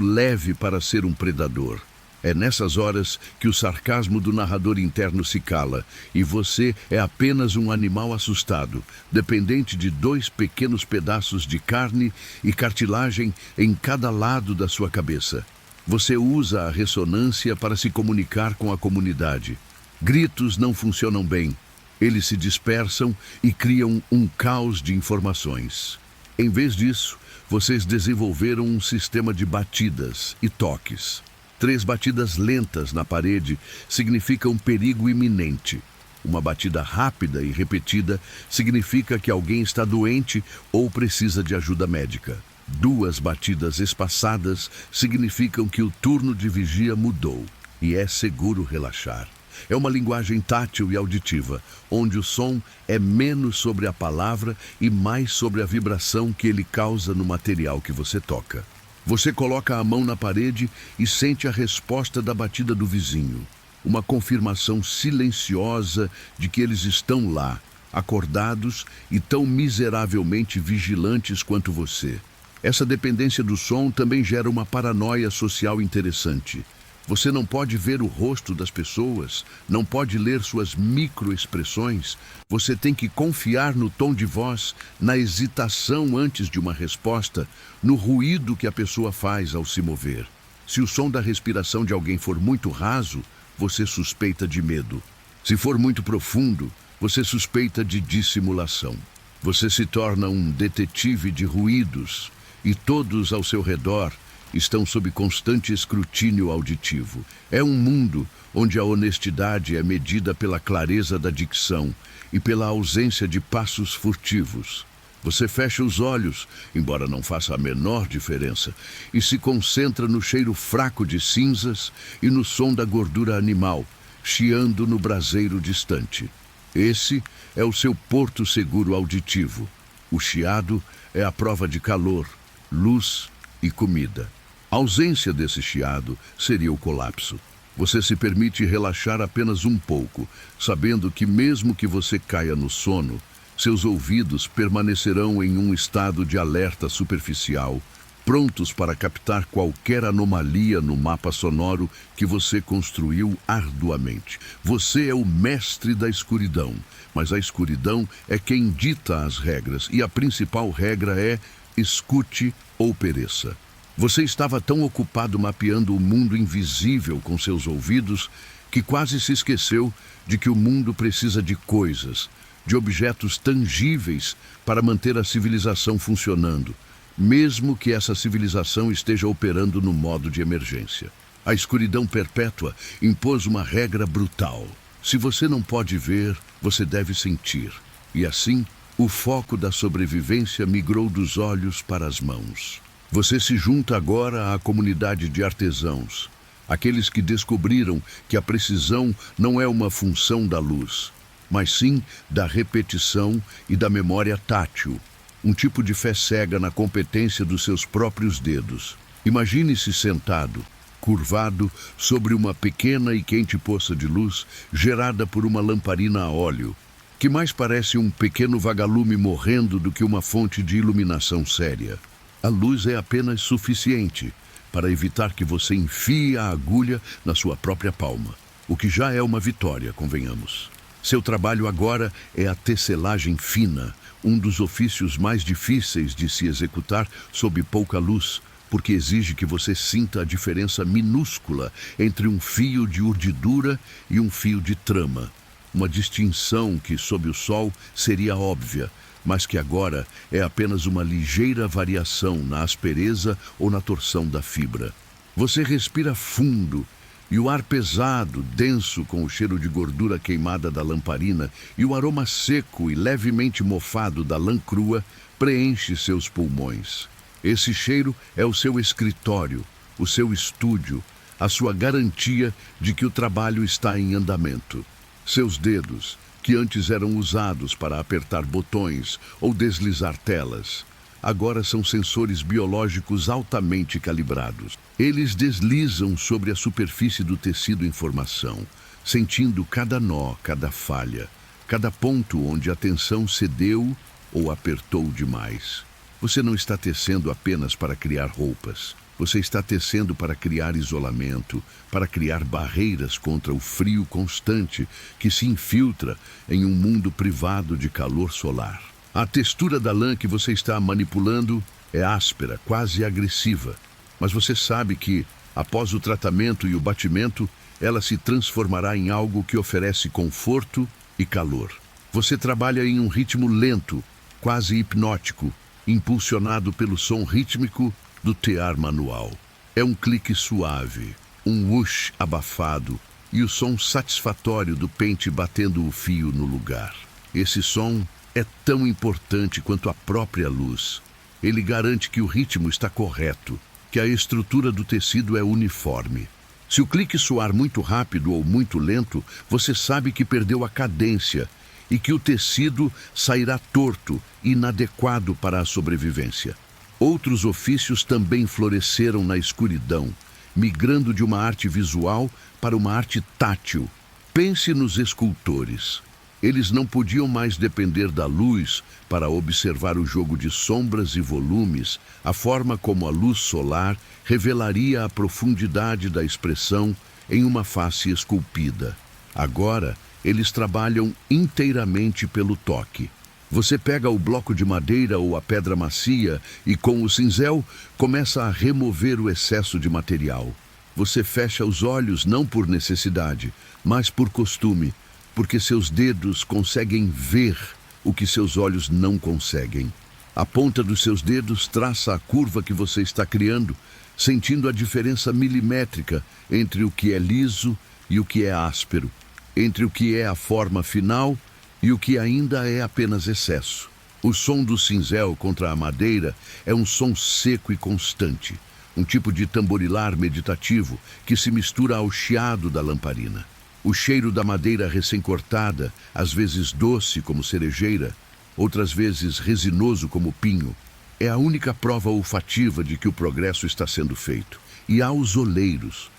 leve para ser um predador. É nessas horas que o sarcasmo do narrador interno se cala, e você é apenas um animal assustado, dependente de 2 pequenos pedaços de carne e cartilagem em cada lado da sua cabeça. Você usa a ressonância para se comunicar com a comunidade. Gritos não funcionam bem. Eles se dispersam e criam um caos de informações. Em vez disso, vocês desenvolveram um sistema de batidas e toques. 3 batidas lentas na parede significam perigo iminente. Uma batida rápida e repetida significa que alguém está doente ou precisa de ajuda médica. 2 batidas espaçadas significam que o turno de vigia mudou e é seguro relaxar. É uma linguagem tátil e auditiva, onde o som é menos sobre a palavra e mais sobre a vibração que ele causa no material que você toca. Você coloca a mão na parede e sente a resposta da batida do vizinho. Uma confirmação silenciosa de que eles estão lá, acordados e tão miseravelmente vigilantes quanto você. Essa dependência do som também gera uma paranoia social interessante. Você não pode ver o rosto das pessoas, não pode ler suas microexpressões. Você tem que confiar no tom de voz, na hesitação antes de uma resposta, no ruído que a pessoa faz ao se mover. Se o som da respiração de alguém for muito raso, você suspeita de medo. Se for muito profundo, você suspeita de dissimulação. Você se torna um detetive de ruídos e todos ao seu redor estão sob constante escrutínio auditivo. É um mundo onde a honestidade é medida pela clareza da dicção e pela ausência de passos furtivos. Você fecha os olhos, embora não faça a menor diferença, e se concentra no cheiro fraco de cinzas e no som da gordura animal, chiando no braseiro distante. Esse é o seu porto seguro auditivo. O chiado é a prova de calor, luz e comida. A ausência desse chiado seria o colapso. Você se permite relaxar apenas um pouco, sabendo que mesmo que você caia no sono, seus ouvidos permanecerão em um estado de alerta superficial, prontos para captar qualquer anomalia no mapa sonoro que você construiu arduamente. Você é o mestre da escuridão, mas a escuridão é quem dita as regras, e a principal regra é: escute ou pereça. Você estava tão ocupado mapeando o mundo invisível com seus ouvidos que quase se esqueceu de que o mundo precisa de coisas, de objetos tangíveis para manter a civilização funcionando, mesmo que essa civilização esteja operando no modo de emergência. A escuridão perpétua impôs uma regra brutal. Se você não pode ver, você deve sentir. E assim, o foco da sobrevivência migrou dos olhos para as mãos. Você se junta agora à comunidade de artesãos, aqueles que descobriram que a precisão não é uma função da luz, mas sim da repetição e da memória tátil, um tipo de fé cega na competência dos seus próprios dedos. Imagine-se sentado, curvado sobre uma pequena e quente poça de luz gerada por uma lamparina a óleo, que mais parece um pequeno vagalume morrendo do que uma fonte de iluminação séria. A luz é apenas suficiente para evitar que você enfie a agulha na sua própria palma, o que já é uma vitória, convenhamos. Seu trabalho agora é a tecelagem fina, um dos ofícios mais difíceis de se executar sob pouca luz, porque exige que você sinta a diferença minúscula entre um fio de urdidura e um fio de trama. Uma distinção que, sob o sol, seria óbvia, mas que agora é apenas uma ligeira variação na aspereza ou na torção da fibra. Você respira fundo e o ar pesado, denso com o cheiro de gordura queimada da lamparina e o aroma seco e levemente mofado da lã crua preenche seus pulmões. Esse cheiro é o seu escritório, o seu estúdio, a sua garantia de que o trabalho está em andamento. Seus dedos, que antes eram usados para apertar botões ou deslizar telas, agora são sensores biológicos altamente calibrados. Eles deslizam sobre a superfície do tecido em formação, sentindo cada nó, cada falha, cada ponto onde a tensão cedeu ou apertou demais. Você não está tecendo apenas para criar roupas. Você está tecendo para criar isolamento, para criar barreiras contra o frio constante que se infiltra em um mundo privado de calor solar. A textura da lã que você está manipulando é áspera, quase agressiva, mas você sabe que, após o tratamento e o batimento, ela se transformará em algo que oferece conforto e calor. Você trabalha em um ritmo lento, quase hipnótico, impulsionado pelo som rítmico do tear manual. É um clique suave, um whoosh abafado e o som satisfatório do pente batendo o fio no lugar. Esse som é tão importante quanto a própria luz. Ele garante que o ritmo está correto, que a estrutura do tecido é uniforme. Se o clique soar muito rápido ou muito lento, você sabe que perdeu a cadência e que o tecido sairá torto, inadequado para a sobrevivência. Outros ofícios também floresceram na escuridão, migrando de uma arte visual para uma arte tátil. Pense nos escultores. Eles não podiam mais depender da luz para observar o jogo de sombras e volumes, a forma como a luz solar revelaria a profundidade da expressão em uma face esculpida. Agora, eles trabalham inteiramente pelo toque. Você pega o bloco de madeira ou a pedra macia e, com o cinzel, começa a remover o excesso de material. Você fecha os olhos não por necessidade, mas por costume, porque seus dedos conseguem ver o que seus olhos não conseguem. A ponta dos seus dedos traça a curva que você está criando, sentindo a diferença milimétrica entre o que é liso e o que é áspero, entre o que é a forma final e o que ainda é apenas excesso. O som do cinzel contra a madeira é um som seco e constante, um tipo de tamborilar meditativo que se mistura ao chiado da lamparina. O cheiro da madeira recém-cortada, às vezes doce como cerejeira, outras vezes resinoso como pinho, é a única prova olfativa de que o progresso está sendo feito. E há os oleiros.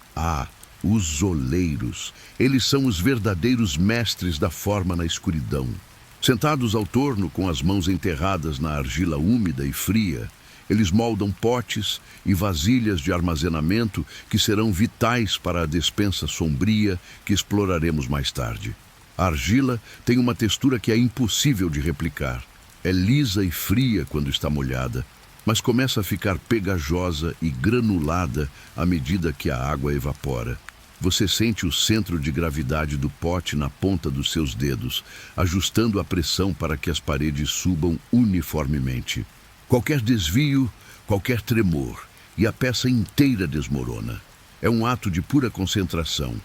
Os oleiros. Eles são os verdadeiros mestres da forma na escuridão. Sentados ao torno, com as mãos enterradas na argila úmida e fria, eles moldam potes e vasilhas de armazenamento que serão vitais para a despensa sombria que exploraremos mais tarde. A argila tem uma textura que é impossível de replicar. É lisa e fria quando está molhada, mas começa a ficar pegajosa e granulada à medida que a água evapora. Você sente o centro de gravidade do pote na ponta dos seus dedos, ajustando a pressão para que as paredes subam uniformemente. Qualquer desvio, qualquer tremor, e a peça inteira desmorona. É um ato de pura concentração,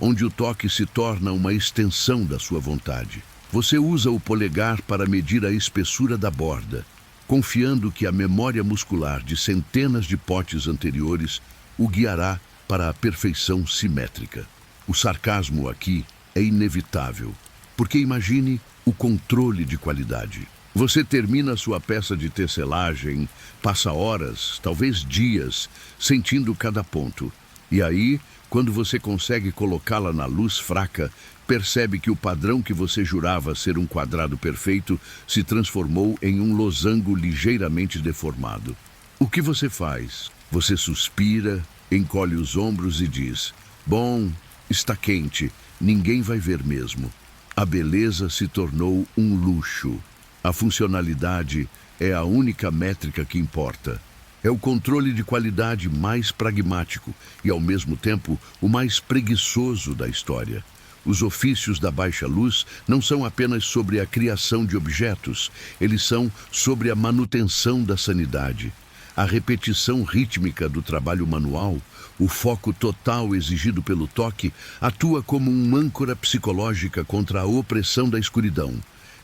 onde o toque se torna uma extensão da sua vontade. Você usa o polegar para medir a espessura da borda, confiando que a memória muscular de centenas de potes anteriores o guiará para a perfeição simétrica. O sarcasmo aqui é inevitável, porque imagine o controle de qualidade. Você termina sua peça de tecelagem, passa horas, talvez dias, sentindo cada ponto. E aí, quando você consegue colocá-la na luz fraca, percebe que o padrão que você jurava ser um quadrado perfeito se transformou em um losango ligeiramente deformado. O que você faz? Você suspira, encolhe os ombros e diz: bom, está quente, ninguém vai ver mesmo. A beleza se tornou um luxo. A funcionalidade é a única métrica que importa. É o controle de qualidade mais pragmático e, ao mesmo tempo, o mais preguiçoso da história. Os ofícios da baixa luz não são apenas sobre a criação de objetos, eles são sobre a manutenção da sanidade. A repetição rítmica do trabalho manual, o foco total exigido pelo toque, atua como uma âncora psicológica contra a opressão da escuridão.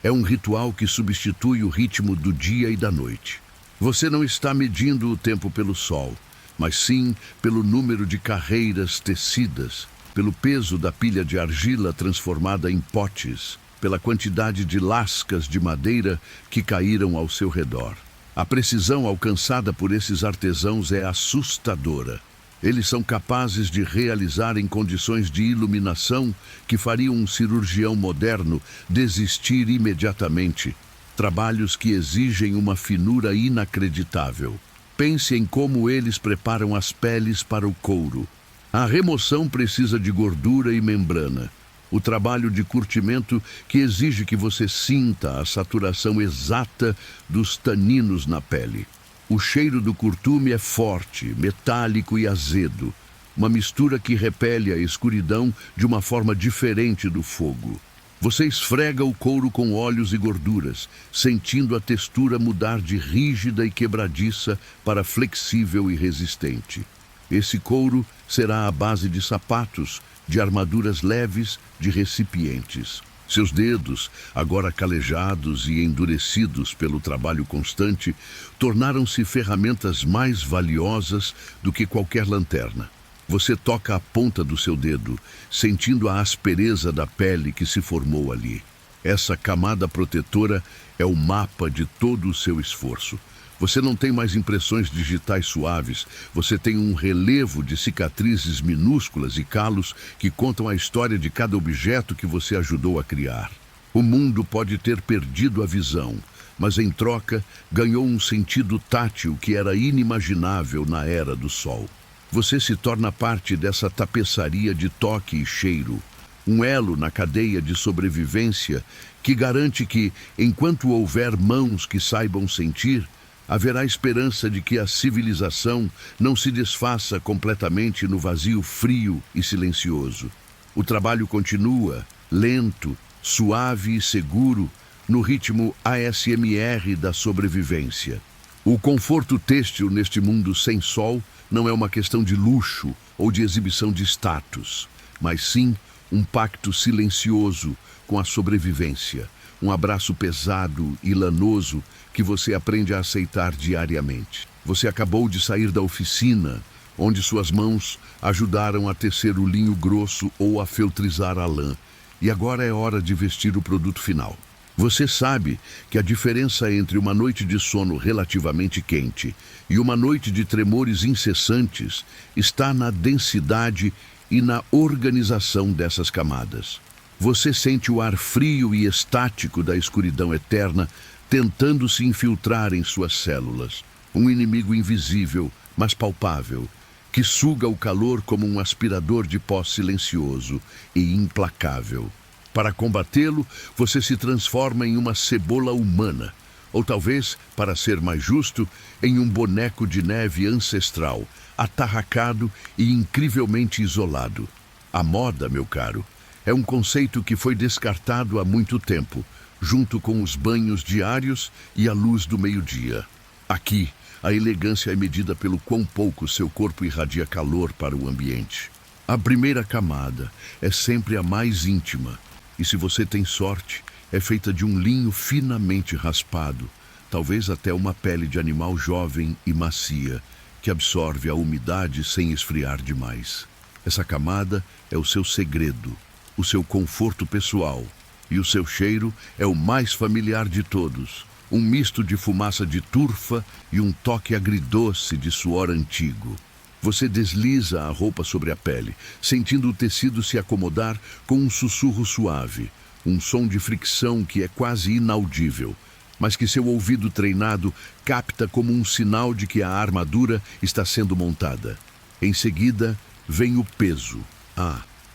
É um ritual que substitui o ritmo do dia e da noite. Você não está medindo o tempo pelo sol, mas sim pelo número de carreiras tecidas, pelo peso da pilha de argila transformada em potes, pela quantidade de lascas de madeira que caíram ao seu redor. A precisão alcançada por esses artesãos é assustadora. Eles são capazes de realizar em condições de iluminação que fariam um cirurgião moderno desistir imediatamente. Trabalhos que exigem uma finura inacreditável. Pense em como eles preparam as peles para o couro. A remoção precisa de gordura e membrana. O trabalho de curtimento que exige que você sinta a saturação exata dos taninos na pele. O cheiro do curtume é forte, metálico e azedo, uma mistura que repele a escuridão de uma forma diferente do fogo. Você esfrega o couro com óleos e gorduras, sentindo a textura mudar de rígida e quebradiça para flexível e resistente. Esse couro será a base de sapatos, de armaduras leves, de recipientes. Seus dedos, agora calejados e endurecidos pelo trabalho constante, tornaram-se ferramentas mais valiosas do que qualquer lanterna. Você toca a ponta do seu dedo, sentindo a aspereza da pele que se formou ali. Essa camada protetora é o mapa de todo o seu esforço. Você não tem mais impressões digitais suaves, você tem um relevo de cicatrizes minúsculas e calos que contam a história de cada objeto que você ajudou a criar. O mundo pode ter perdido a visão, mas em troca ganhou um sentido tátil que era inimaginável na era do sol. Você se torna parte dessa tapeçaria de toque e cheiro, um elo na cadeia de sobrevivência que garante que, enquanto houver mãos que saibam sentir, haverá esperança de que a civilização não se desfaça completamente no vazio frio e silencioso. O trabalho continua, lento, suave e seguro, no ritmo ASMR da sobrevivência. O conforto têxtil neste mundo sem sol não é uma questão de luxo ou de exibição de status, mas sim um pacto silencioso com a sobrevivência, um abraço pesado e lanoso que você aprende a aceitar diariamente. Você acabou de sair da oficina, onde suas mãos ajudaram a tecer o linho grosso ou a feltrizar a lã, e agora é hora de vestir o produto final. Você sabe que a diferença entre uma noite de sono relativamente quente e uma noite de tremores incessantes está na densidade e na organização dessas camadas. Você sente o ar frio e estático da escuridão eterna tentando se infiltrar em suas células. Um inimigo invisível, mas palpável, que suga o calor como um aspirador de pó silencioso e implacável. Para combatê-lo, você se transforma em uma cebola humana, ou talvez, para ser mais justo, em um boneco de neve ancestral, atarracado e incrivelmente isolado. A moda, meu caro, é um conceito que foi descartado há muito tempo, junto com os banhos diários e a luz do meio-dia. Aqui, a elegância é medida pelo quão pouco seu corpo irradia calor para o ambiente. A primeira camada é sempre a mais íntima, e se você tem sorte, é feita de um linho finamente raspado, talvez até uma pele de animal jovem e macia, que absorve a umidade sem esfriar demais. Essa camada é o seu segredo, o seu conforto pessoal, e o seu cheiro é o mais familiar de todos, um misto de fumaça de turfa e um toque agridoce de suor antigo. Você desliza a roupa sobre a pele, sentindo o tecido se acomodar com um sussurro suave, um som de fricção que é quase inaudível, mas que seu ouvido treinado capta como um sinal de que a armadura está sendo montada. Em seguida, vem o peso.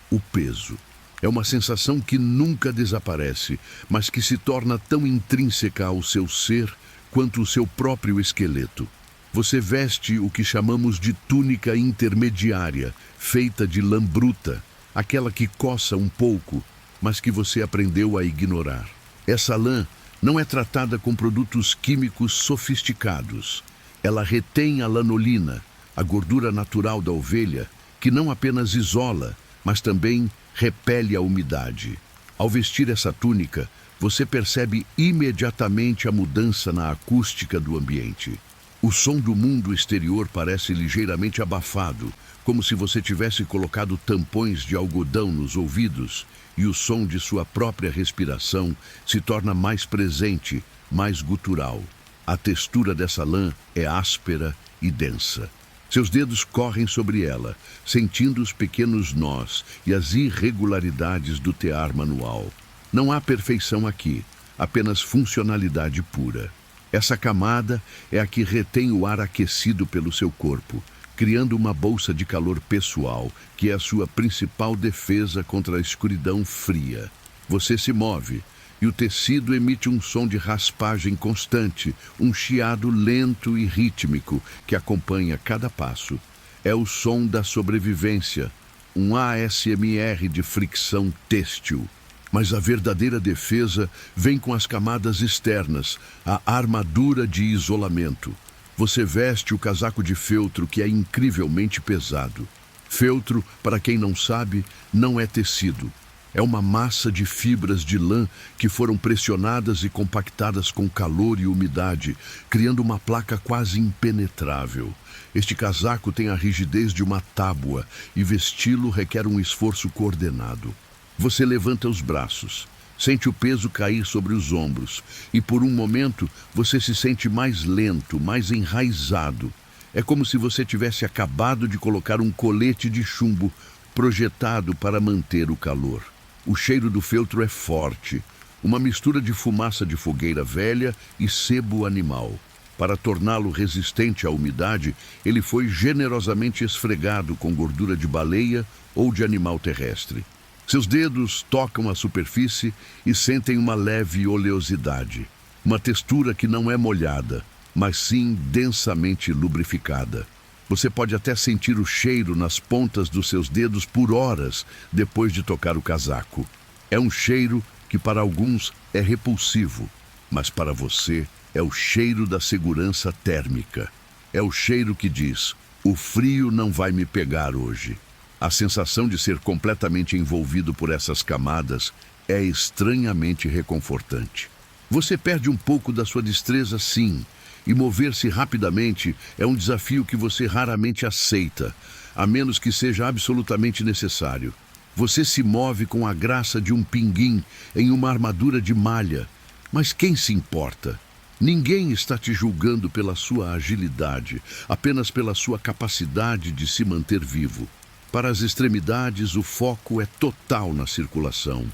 O peso. É uma sensação que nunca desaparece, mas que se torna tão intrínseca ao seu ser quanto o seu próprio esqueleto. Você veste o que chamamos de túnica intermediária, feita de lã bruta, aquela que coça um pouco, mas que você aprendeu a ignorar. Essa lã não é tratada com produtos químicos sofisticados. Ela retém a lanolina, a gordura natural da ovelha, que não apenas isola, mas também repele a umidade. Ao vestir essa túnica, você percebe imediatamente a mudança na acústica do ambiente. O som do mundo exterior parece ligeiramente abafado, como se você tivesse colocado tampões de algodão nos ouvidos, e o som de sua própria respiração se torna mais presente, mais gutural. A textura dessa lã é áspera e densa. Seus dedos correm sobre ela, sentindo os pequenos nós e as irregularidades do tear manual. Não há perfeição aqui, apenas funcionalidade pura. Essa camada é a que retém o ar aquecido pelo seu corpo, criando uma bolsa de calor pessoal, que é a sua principal defesa contra a escuridão fria. Você se move, e o tecido emite um som de raspagem constante, um chiado lento e rítmico que acompanha cada passo. É o som da sobrevivência, um ASMR de fricção têxtil. Mas a verdadeira defesa vem com as camadas externas, a armadura de isolamento. Você veste o casaco de feltro, que é incrivelmente pesado. Feltro, para quem não sabe, não é tecido. É uma massa de fibras de lã que foram pressionadas e compactadas com calor e umidade, criando uma placa quase impenetrável. Este casaco tem a rigidez de uma tábua e vesti-lo requer um esforço coordenado. Você levanta os braços, sente o peso cair sobre os ombros e por um momento você se sente mais lento, mais enraizado. É como se você tivesse acabado de colocar um colete de chumbo projetado para manter o calor. O cheiro do feltro é forte, uma mistura de fumaça de fogueira velha e sebo animal. Para torná-lo resistente à umidade, ele foi generosamente esfregado com gordura de baleia ou de animal terrestre. Seus dedos tocam a superfície e sentem uma leve oleosidade, uma textura que não é molhada, mas sim densamente lubrificada. Você pode até sentir o cheiro nas pontas dos seus dedos por horas depois de tocar o casaco. É um cheiro que para alguns é repulsivo, mas para você é o cheiro da segurança térmica. É o cheiro que diz: o frio não vai me pegar hoje. A sensação de ser completamente envolvido por essas camadas é estranhamente reconfortante. Você perde um pouco da sua destreza, sim, e mover-se rapidamente é um desafio que você raramente aceita, a menos que seja absolutamente necessário. Você se move com a graça de um pinguim em uma armadura de malha, mas quem se importa? Ninguém está te julgando pela sua agilidade, apenas pela sua capacidade de se manter vivo. Para as extremidades, o foco é total na circulação.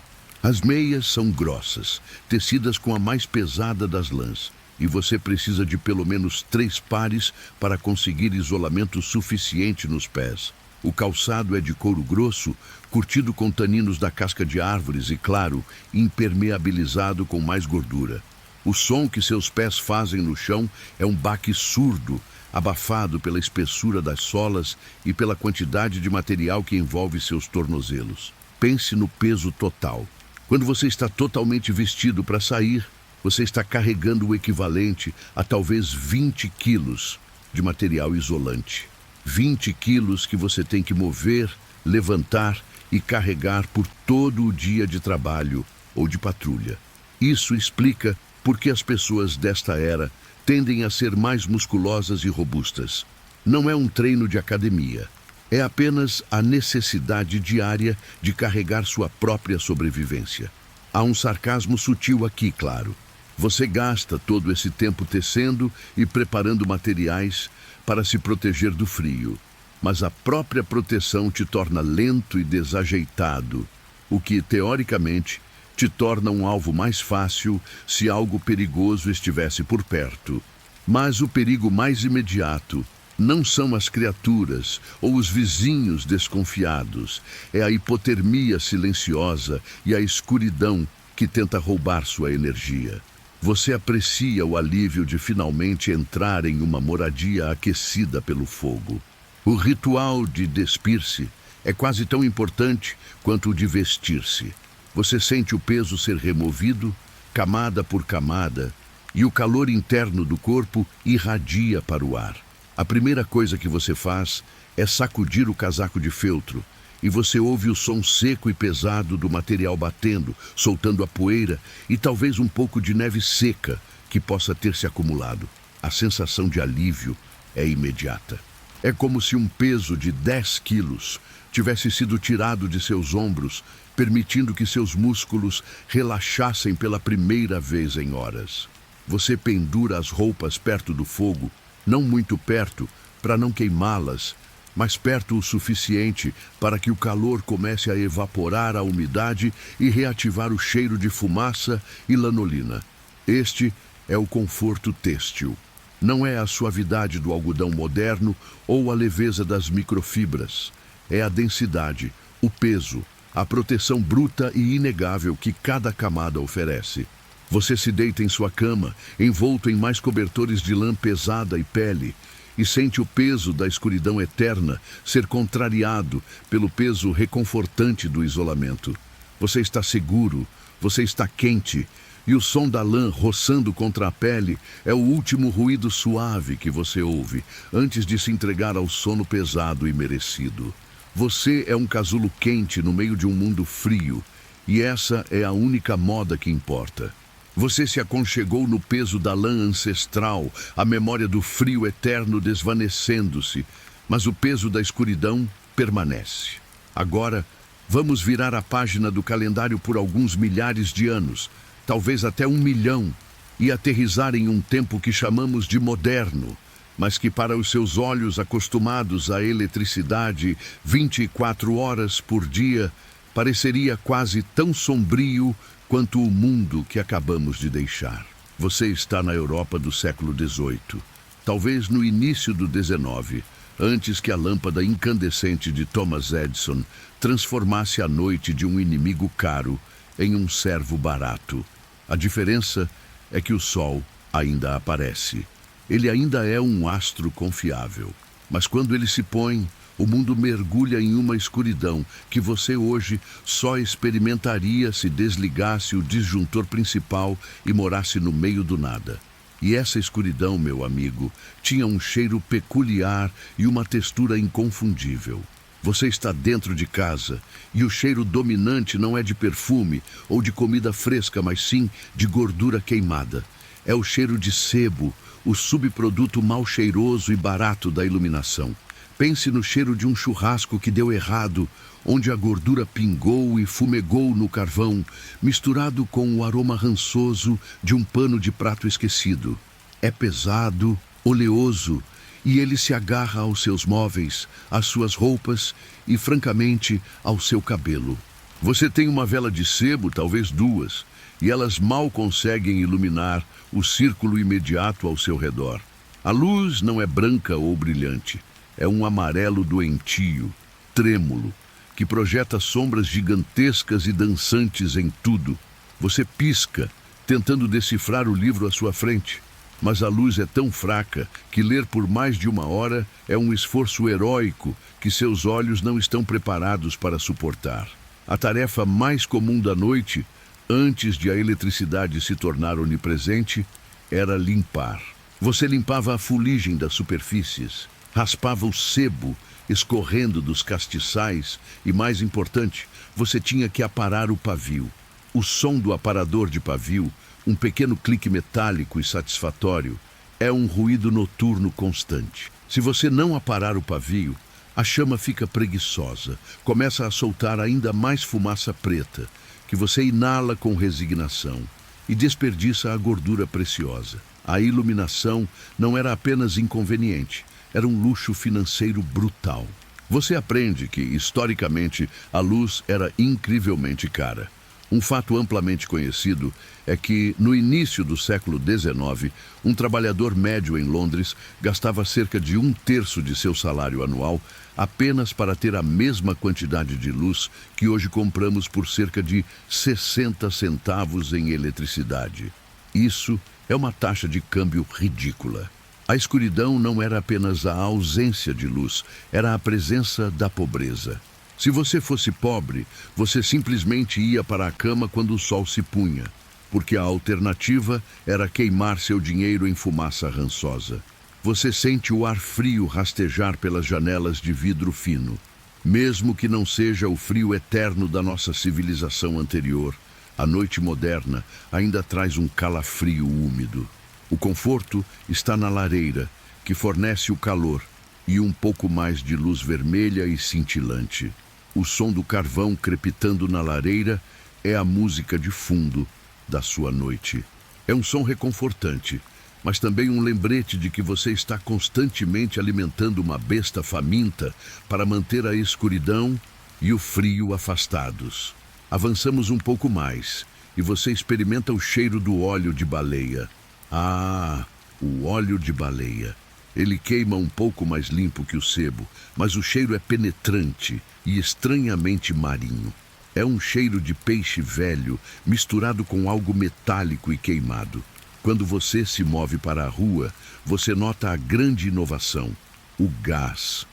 As meias são grossas, tecidas com a mais pesada das lãs, e você precisa de pelo menos 3 pares para conseguir isolamento suficiente nos pés. O calçado é de couro grosso, curtido com taninos da casca de árvores e, claro, impermeabilizado com mais gordura. O som que seus pés fazem no chão é um baque surdo, abafado pela espessura das solas e pela quantidade de material que envolve seus tornozelos. Pense no peso total. Quando você está totalmente vestido para sair, você está carregando o equivalente a talvez 20 quilos de material isolante. 20 quilos que você tem que mover, levantar e carregar por todo o dia de trabalho ou de patrulha. Isso explica por que as pessoas desta era tendem a ser mais musculosas e robustas. Não é um treino de academia. É apenas a necessidade diária de carregar sua própria sobrevivência. Há um sarcasmo sutil aqui, claro. Você gasta todo esse tempo tecendo e preparando materiais para se proteger do frio, mas a própria proteção te torna lento e desajeitado, o que, teoricamente, te torna um alvo mais fácil se algo perigoso estivesse por perto. Mas o perigo mais imediato não são as criaturas ou os vizinhos desconfiados, é a hipotermia silenciosa e a escuridão que tenta roubar sua energia. Você aprecia o alívio de finalmente entrar em uma moradia aquecida pelo fogo. O ritual de despir-se é quase tão importante quanto o de vestir-se. Você sente o peso ser removido, camada por camada, e o calor interno do corpo irradia para o ar. A primeira coisa que você faz é sacudir o casaco de feltro, e você ouve o som seco e pesado do material batendo, soltando a poeira e talvez um pouco de neve seca que possa ter se acumulado. A sensação de alívio é imediata. É como se um peso de 10 quilos tivesse sido tirado de seus ombros, permitindo que seus músculos relaxassem pela primeira vez em horas. Você pendura as roupas perto do fogo, não muito perto, para não queimá-las, mas perto o suficiente para que o calor comece a evaporar a umidade e reativar o cheiro de fumaça e lanolina. Este é o conforto têxtil. Não é a suavidade do algodão moderno ou a leveza das microfibras. É a densidade, o peso, a proteção bruta e inegável que cada camada oferece. Você se deita em sua cama, envolto em mais cobertores de lã pesada e pele, e sente o peso da escuridão eterna ser contrariado pelo peso reconfortante do isolamento. Você está seguro, você está quente, e o som da lã roçando contra a pele é o último ruído suave que você ouve antes de se entregar ao sono pesado e merecido. Você é um casulo quente no meio de um mundo frio, e essa é a única moda que importa. Você se aconchegou no peso da lã ancestral, a memória do frio eterno desvanecendo-se, mas o peso da escuridão permanece. Agora, vamos virar a página do calendário por alguns milhares de anos, talvez até 1 milhão, e aterrissar em um tempo que chamamos de moderno, mas que para os seus olhos acostumados à eletricidade 24 horas por dia, pareceria quase tão sombrio quanto o mundo que acabamos de deixar. Você está na Europa do século XVIII, talvez no início do XIX, antes que a lâmpada incandescente de Thomas Edison transformasse a noite de um inimigo caro em um servo barato. A diferença é que o sol ainda aparece. Ele ainda é um astro confiável, mas quando ele se põe, o mundo mergulha em uma escuridão que você hoje só experimentaria se desligasse o disjuntor principal e morasse no meio do nada. E essa escuridão, meu amigo, tinha um cheiro peculiar e uma textura inconfundível. Você está dentro de casa e o cheiro dominante não é de perfume ou de comida fresca, mas sim de gordura queimada. É o cheiro de sebo, o subproduto mal cheiroso e barato da iluminação. Pense no cheiro de um churrasco que deu errado, onde a gordura pingou e fumegou no carvão, misturado com o aroma rançoso de um pano de prato esquecido. É pesado, oleoso, e ele se agarra aos seus móveis, às suas roupas e, francamente, ao seu cabelo. Você tem uma vela de sebo, talvez 2, e elas mal conseguem iluminar o círculo imediato ao seu redor. A luz não é branca ou brilhante. É um amarelo doentio, trêmulo, que projeta sombras gigantescas e dançantes em tudo. Você pisca, tentando decifrar o livro à sua frente, mas a luz é tão fraca que ler por mais de 1 hora é um esforço heróico que seus olhos não estão preparados para suportar. A tarefa mais comum da noite, antes de a eletricidade se tornar onipresente, era limpar. Você limpava a fuligem das superfícies, raspava o sebo escorrendo dos castiçais e, mais importante, você tinha que aparar o pavio. O som do aparador de pavio, um pequeno clique metálico e satisfatório, é um ruído noturno constante. Se você não aparar o pavio, a chama fica preguiçosa, começa a soltar ainda mais fumaça preta, que você inala com resignação e desperdiça a gordura preciosa. A iluminação não era apenas inconveniente, era um luxo financeiro brutal. Você aprende que, historicamente, a luz era incrivelmente cara. Um fato amplamente conhecido é que, no início do século XIX, um trabalhador médio em Londres gastava cerca de 1/3 de seu salário anual apenas para ter a mesma quantidade de luz que hoje compramos por cerca de 60 centavos em eletricidade. Isso é uma taxa de câmbio ridícula. A escuridão não era apenas a ausência de luz, era a presença da pobreza. Se você fosse pobre, você simplesmente ia para a cama quando o sol se punha, porque a alternativa era queimar seu dinheiro em fumaça rançosa. Você sente o ar frio rastejar pelas janelas de vidro fino. Mesmo que não seja o frio eterno da nossa civilização anterior, a noite moderna ainda traz um calafrio úmido. O conforto está na lareira, que fornece o calor, e um pouco mais de luz vermelha e cintilante. O som do carvão crepitando na lareira é a música de fundo da sua noite. É um som reconfortante, mas também um lembrete de que você está constantemente alimentando uma besta faminta para manter a escuridão e o frio afastados. Avançamos um pouco mais e você experimenta o cheiro do óleo de baleia. Ah, o óleo de baleia. Ele queima um pouco mais limpo que o sebo, mas o cheiro é penetrante e estranhamente marinho. É um cheiro de peixe velho misturado com algo metálico e queimado. Quando você se move para a rua, você nota a grande inovação: o gás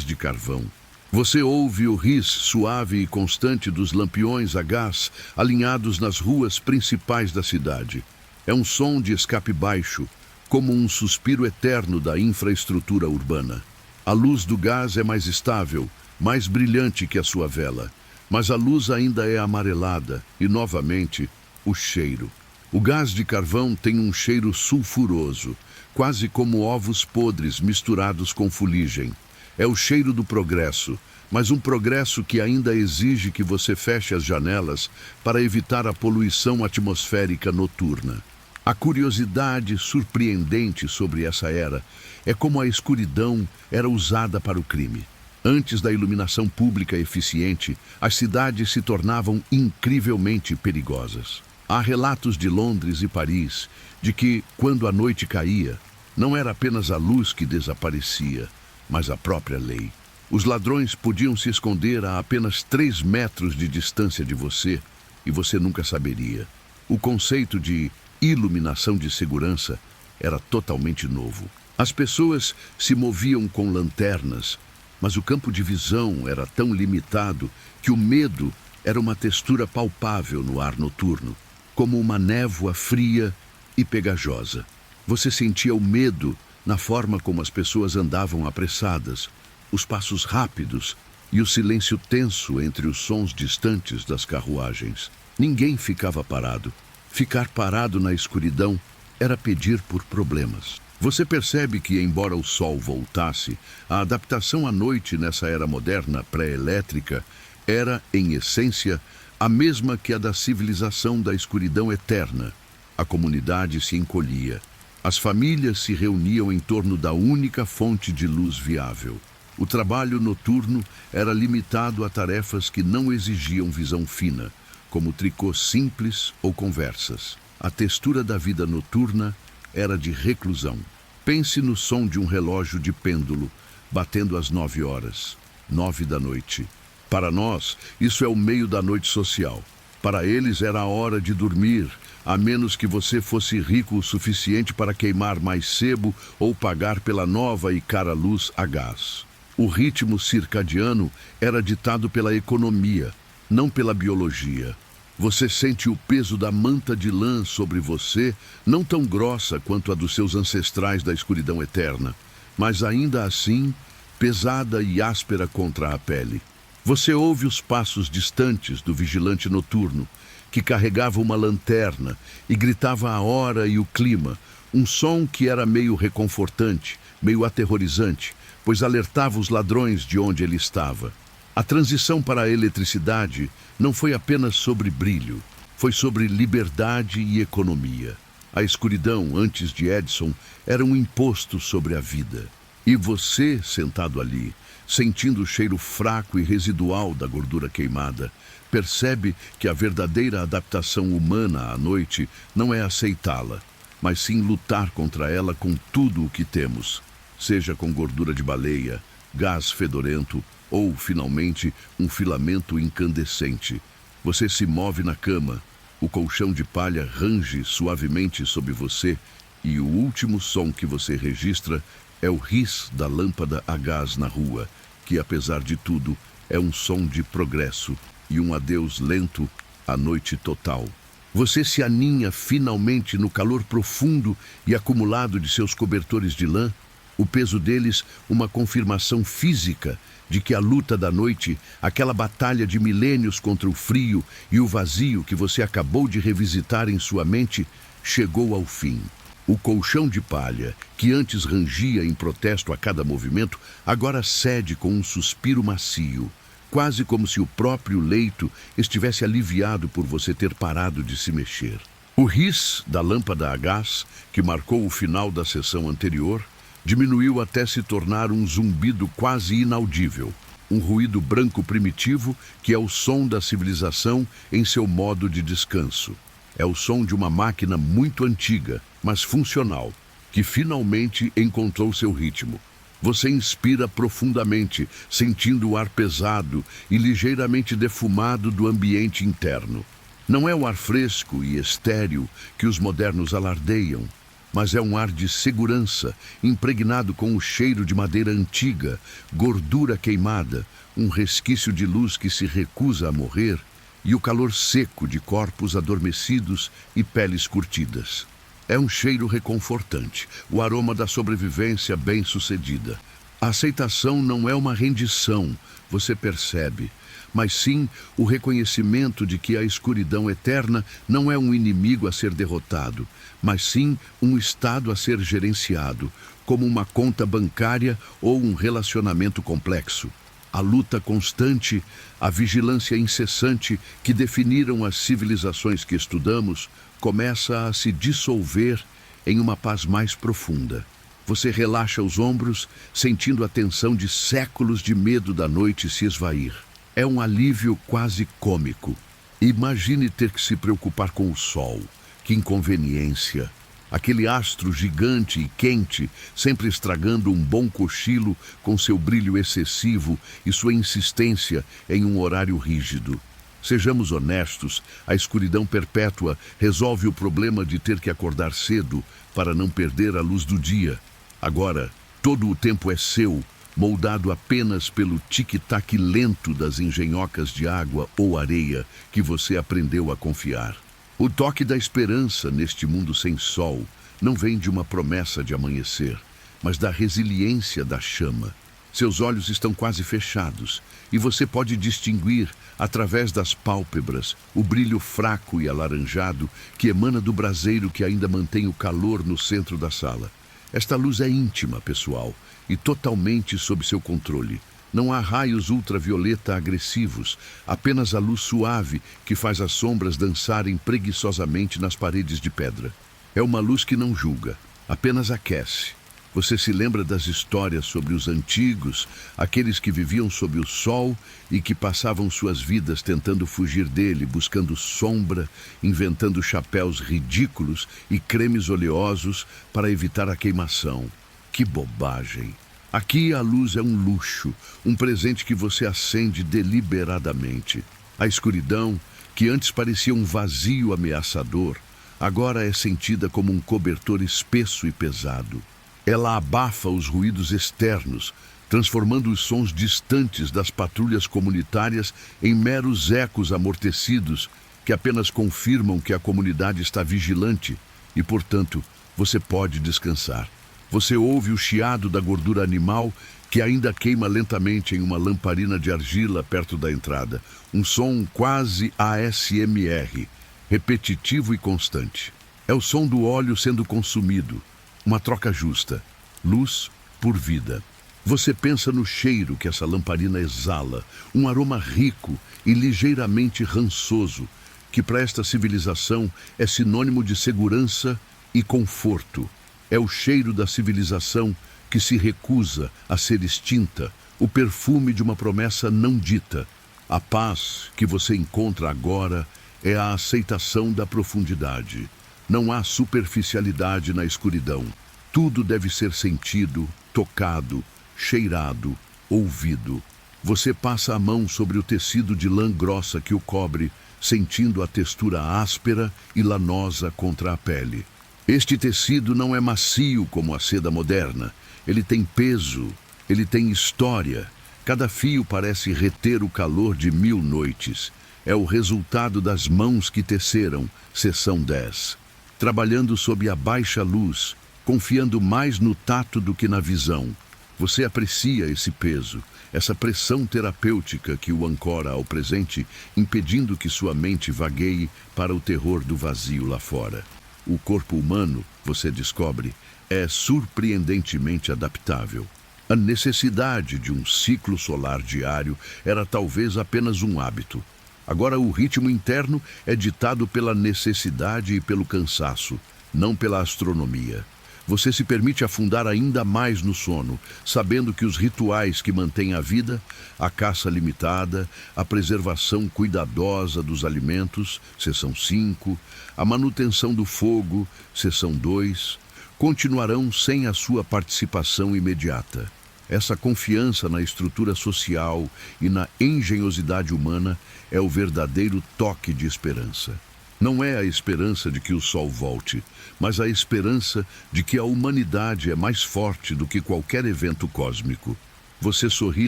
de carvão. Você ouve o ris suave e constante dos lampiões a gás alinhados nas ruas principais da cidade. É um som de escape baixo, como um suspiro eterno da infraestrutura urbana. A luz do gás é mais estável, mais brilhante que a sua vela, mas a luz ainda é amarelada e, novamente, o cheiro. O gás de carvão tem um cheiro sulfuroso, quase como ovos podres misturados com fuligem. É o cheiro do progresso, mas um progresso que ainda exige que você feche as janelas para evitar a poluição atmosférica noturna. A curiosidade surpreendente sobre essa era é como a escuridão era usada para o crime. Antes da iluminação pública eficiente, as cidades se tornavam incrivelmente perigosas. Há relatos de Londres e Paris de que, quando a noite caía, não era apenas a luz que desaparecia, mas a própria lei. Os ladrões podiam se esconder a apenas 3 metros de distância de você e você nunca saberia. O conceito de iluminação de segurança era totalmente novo. As pessoas se moviam com lanternas, mas o campo de visão era tão limitado que o medo era uma textura palpável no ar noturno, como uma névoa fria e pegajosa. Você sentia o medo na forma como as pessoas andavam apressadas, os passos rápidos e o silêncio tenso entre os sons distantes das carruagens. Ninguém ficava parado. Ficar parado na escuridão era pedir por problemas. Você percebe que, embora o sol voltasse, a adaptação à noite nessa era moderna pré-elétrica era, em essência, a mesma que a da civilização da escuridão eterna. A comunidade se encolhia. As famílias se reuniam em torno da única fonte de luz viável. O trabalho noturno era limitado a tarefas que não exigiam visão fina, como tricô simples ou conversas. A textura da vida noturna era de reclusão. Pense no som de um relógio de pêndulo, batendo às 9 horas, 9 da noite. Para nós, isso é o meio da noite social. Para eles era a hora de dormir, a menos que você fosse rico o suficiente para queimar mais sebo ou pagar pela nova e cara luz a gás. O ritmo circadiano era ditado pela economia, não pela biologia. Você sente o peso da manta de lã sobre você, não tão grossa quanto a dos seus ancestrais da escuridão eterna, mas ainda assim pesada e áspera contra a pele. Você ouve os passos distantes do vigilante noturno, que carregava uma lanterna e gritava a hora e o clima, um som que era meio reconfortante, meio aterrorizante, pois alertava os ladrões de onde ele estava. A transição para a eletricidade não foi apenas sobre brilho, foi sobre liberdade e economia. A escuridão, antes de Edison, era um imposto sobre a vida. E você, sentado ali, sentindo o cheiro fraco e residual da gordura queimada, percebe que a verdadeira adaptação humana à noite não é aceitá-la, mas sim lutar contra ela com tudo o que temos, seja com gordura de baleia, gás fedorento ou, finalmente, um filamento incandescente. Você se move na cama, o colchão de palha range suavemente sob você e o último som que você registra é o ris da lâmpada a gás na rua, que, apesar de tudo, é um som de progresso e um adeus lento à noite total. Você se aninha finalmente no calor profundo e acumulado de seus cobertores de lã, o peso deles uma confirmação física de que a luta da noite, aquela batalha de milênios contra o frio e o vazio que você acabou de revisitar em sua mente, chegou ao fim. O colchão de palha, que antes rangia em protesto a cada movimento, agora cede com um suspiro macio, quase como se o próprio leito estivesse aliviado por você ter parado de se mexer. O ris da lâmpada a gás, que marcou o final da sessão anterior, diminuiu até se tornar um zumbido quase inaudível, um ruído branco primitivo que é o som da civilização em seu modo de descanso. É o som de uma máquina muito antiga, mas funcional, que finalmente encontrou seu ritmo. Você inspira profundamente, sentindo o ar pesado e ligeiramente defumado do ambiente interno. Não é o ar fresco e estéril que os modernos alardeiam, mas é um ar de segurança, impregnado com o cheiro de madeira antiga, gordura queimada, um resquício de luz que se recusa a morrer e o calor seco de corpos adormecidos e peles curtidas. É um cheiro reconfortante, o aroma da sobrevivência bem-sucedida. A aceitação não é uma rendição, você percebe, mas sim o reconhecimento de que a escuridão eterna não é um inimigo a ser derrotado, mas sim um estado a ser gerenciado, como uma conta bancária ou um relacionamento complexo. A luta constante, a vigilância incessante que definiram as civilizações que estudamos, começa a se dissolver em uma paz mais profunda. Você relaxa os ombros, sentindo a tensão de séculos de medo da noite se esvair. É um alívio quase cômico. Imagine ter que se preocupar com o sol. Que inconveniência! Aquele astro gigante e quente, sempre estragando um bom cochilo com seu brilho excessivo e sua insistência em um horário rígido. Sejamos honestos, a escuridão perpétua resolve o problema de ter que acordar cedo para não perder a luz do dia. Agora, todo o tempo é seu, moldado apenas pelo tic-tac lento das engenhocas de água ou areia que você aprendeu a confiar. O toque da esperança neste mundo sem sol não vem de uma promessa de amanhecer, mas da resiliência da chama. Seus olhos estão quase fechados e você pode distinguir, através das pálpebras, o brilho fraco e alaranjado que emana do braseiro que ainda mantém o calor no centro da sala. Esta luz é íntima, pessoal, e totalmente sob seu controle. Não há raios ultravioleta agressivos, apenas a luz suave que faz as sombras dançarem preguiçosamente nas paredes de pedra. É uma luz que não julga, apenas aquece. Você se lembra das histórias sobre os antigos, aqueles que viviam sob o sol e que passavam suas vidas tentando fugir dele, buscando sombra, inventando chapéus ridículos e cremes oleosos para evitar a queimação. Que bobagem! Aqui a luz é um luxo, um presente que você acende deliberadamente. A escuridão, que antes parecia um vazio ameaçador, agora é sentida como um cobertor espesso e pesado. Ela abafa os ruídos externos, transformando os sons distantes das patrulhas comunitárias em meros ecos amortecidos que apenas confirmam que a comunidade está vigilante e, portanto, você pode descansar. Você ouve o chiado da gordura animal que ainda queima lentamente em uma lamparina de argila perto da entrada. Um som quase ASMR, repetitivo e constante. É o som do óleo sendo consumido. Uma troca justa. Luz por vida. Você pensa no cheiro que essa lamparina exala, um aroma rico e ligeiramente rançoso, que para esta civilização é sinônimo de segurança e conforto. É o cheiro da civilização que se recusa a ser extinta, o perfume de uma promessa não dita. A paz que você encontra agora é a aceitação da profundidade. Não há superficialidade na escuridão. Tudo deve ser sentido, tocado, cheirado, ouvido. Você passa a mão sobre o tecido de lã grossa que o cobre, sentindo a textura áspera e lanosa contra a pele. Este tecido não é macio como a seda moderna. Ele tem peso, ele tem história. Cada fio parece reter o calor de 1000 noites. É o resultado das mãos que teceram, seção 10. Trabalhando sob a baixa luz, confiando mais no tato do que na visão. Você aprecia esse peso, essa pressão terapêutica que o ancora ao presente, impedindo que sua mente vagueie para o terror do vazio lá fora. O corpo humano, você descobre, é surpreendentemente adaptável. A necessidade de um ciclo solar diário era talvez apenas um hábito. Agora o ritmo interno é ditado pela necessidade e pelo cansaço, não pela astronomia. Você se permite afundar ainda mais no sono, sabendo que os rituais que mantêm a vida, a caça limitada, a preservação cuidadosa dos alimentos, seção 5, a manutenção do fogo, seção 2, continuarão sem a sua participação imediata. Essa confiança na estrutura social e na engenhosidade humana é o verdadeiro toque de esperança. Não é a esperança de que o sol volte, mas a esperança de que a humanidade é mais forte do que qualquer evento cósmico. Você sorri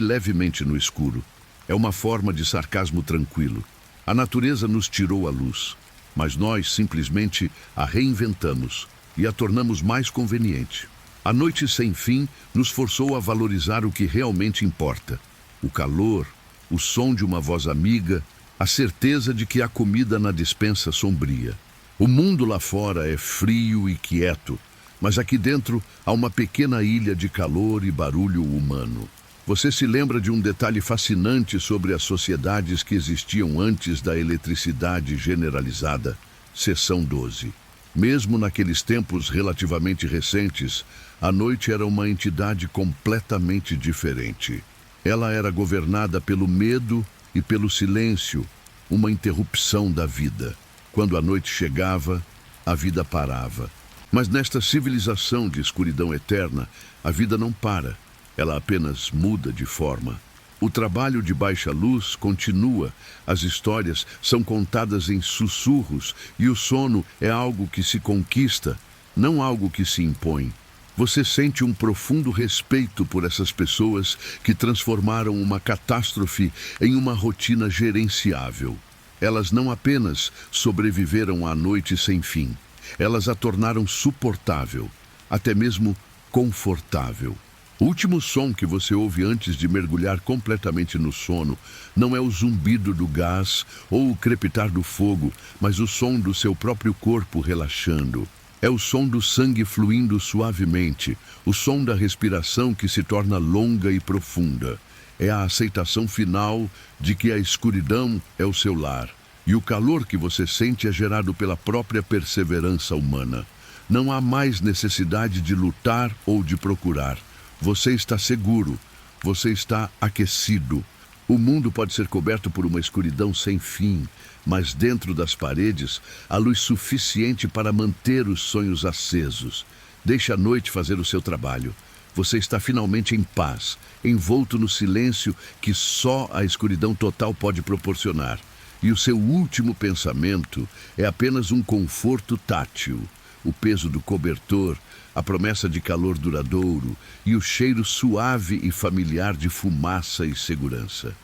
levemente no escuro. É uma forma de sarcasmo tranquilo. A natureza nos tirou a luz, mas nós simplesmente a reinventamos e a tornamos mais conveniente. A noite sem fim nos forçou a valorizar o que realmente importa. O calor, o som de uma voz amiga, a certeza de que há comida na despensa sombria. O mundo lá fora é frio e quieto, mas aqui dentro há uma pequena ilha de calor e barulho humano. Você se lembra de um detalhe fascinante sobre as sociedades que existiam antes da eletricidade generalizada? Seção 12. Mesmo naqueles tempos relativamente recentes, a noite era uma entidade completamente diferente. Ela era governada pelo medo e pelo silêncio, uma interrupção da vida. Quando a noite chegava, a vida parava. Mas nesta civilização de escuridão eterna, a vida não para, ela apenas muda de forma. O trabalho de baixa luz continua, as histórias são contadas em sussurros e o sono é algo que se conquista, não algo que se impõe. Você sente um profundo respeito por essas pessoas que transformaram uma catástrofe em uma rotina gerenciável. Elas não apenas sobreviveram à noite sem fim, elas a tornaram suportável, até mesmo confortável. O último som que você ouve antes de mergulhar completamente no sono não é o zumbido do gás ou o crepitar do fogo, mas o som do seu próprio corpo relaxando. É o som do sangue fluindo suavemente, o som da respiração que se torna longa e profunda. É a aceitação final de que a escuridão é o seu lar, e o calor que você sente é gerado pela própria perseverança humana. Não há mais necessidade de lutar ou de procurar. Você está seguro, você está aquecido. O mundo pode ser coberto por uma escuridão sem fim, mas dentro das paredes há luz suficiente para manter os sonhos acesos. Deixe a noite fazer o seu trabalho. Você está finalmente em paz, envolto no silêncio que só a escuridão total pode proporcionar. E o seu último pensamento é apenas um conforto tátil, o peso do cobertor, a promessa de calor duradouro e o cheiro suave e familiar de fumaça e segurança.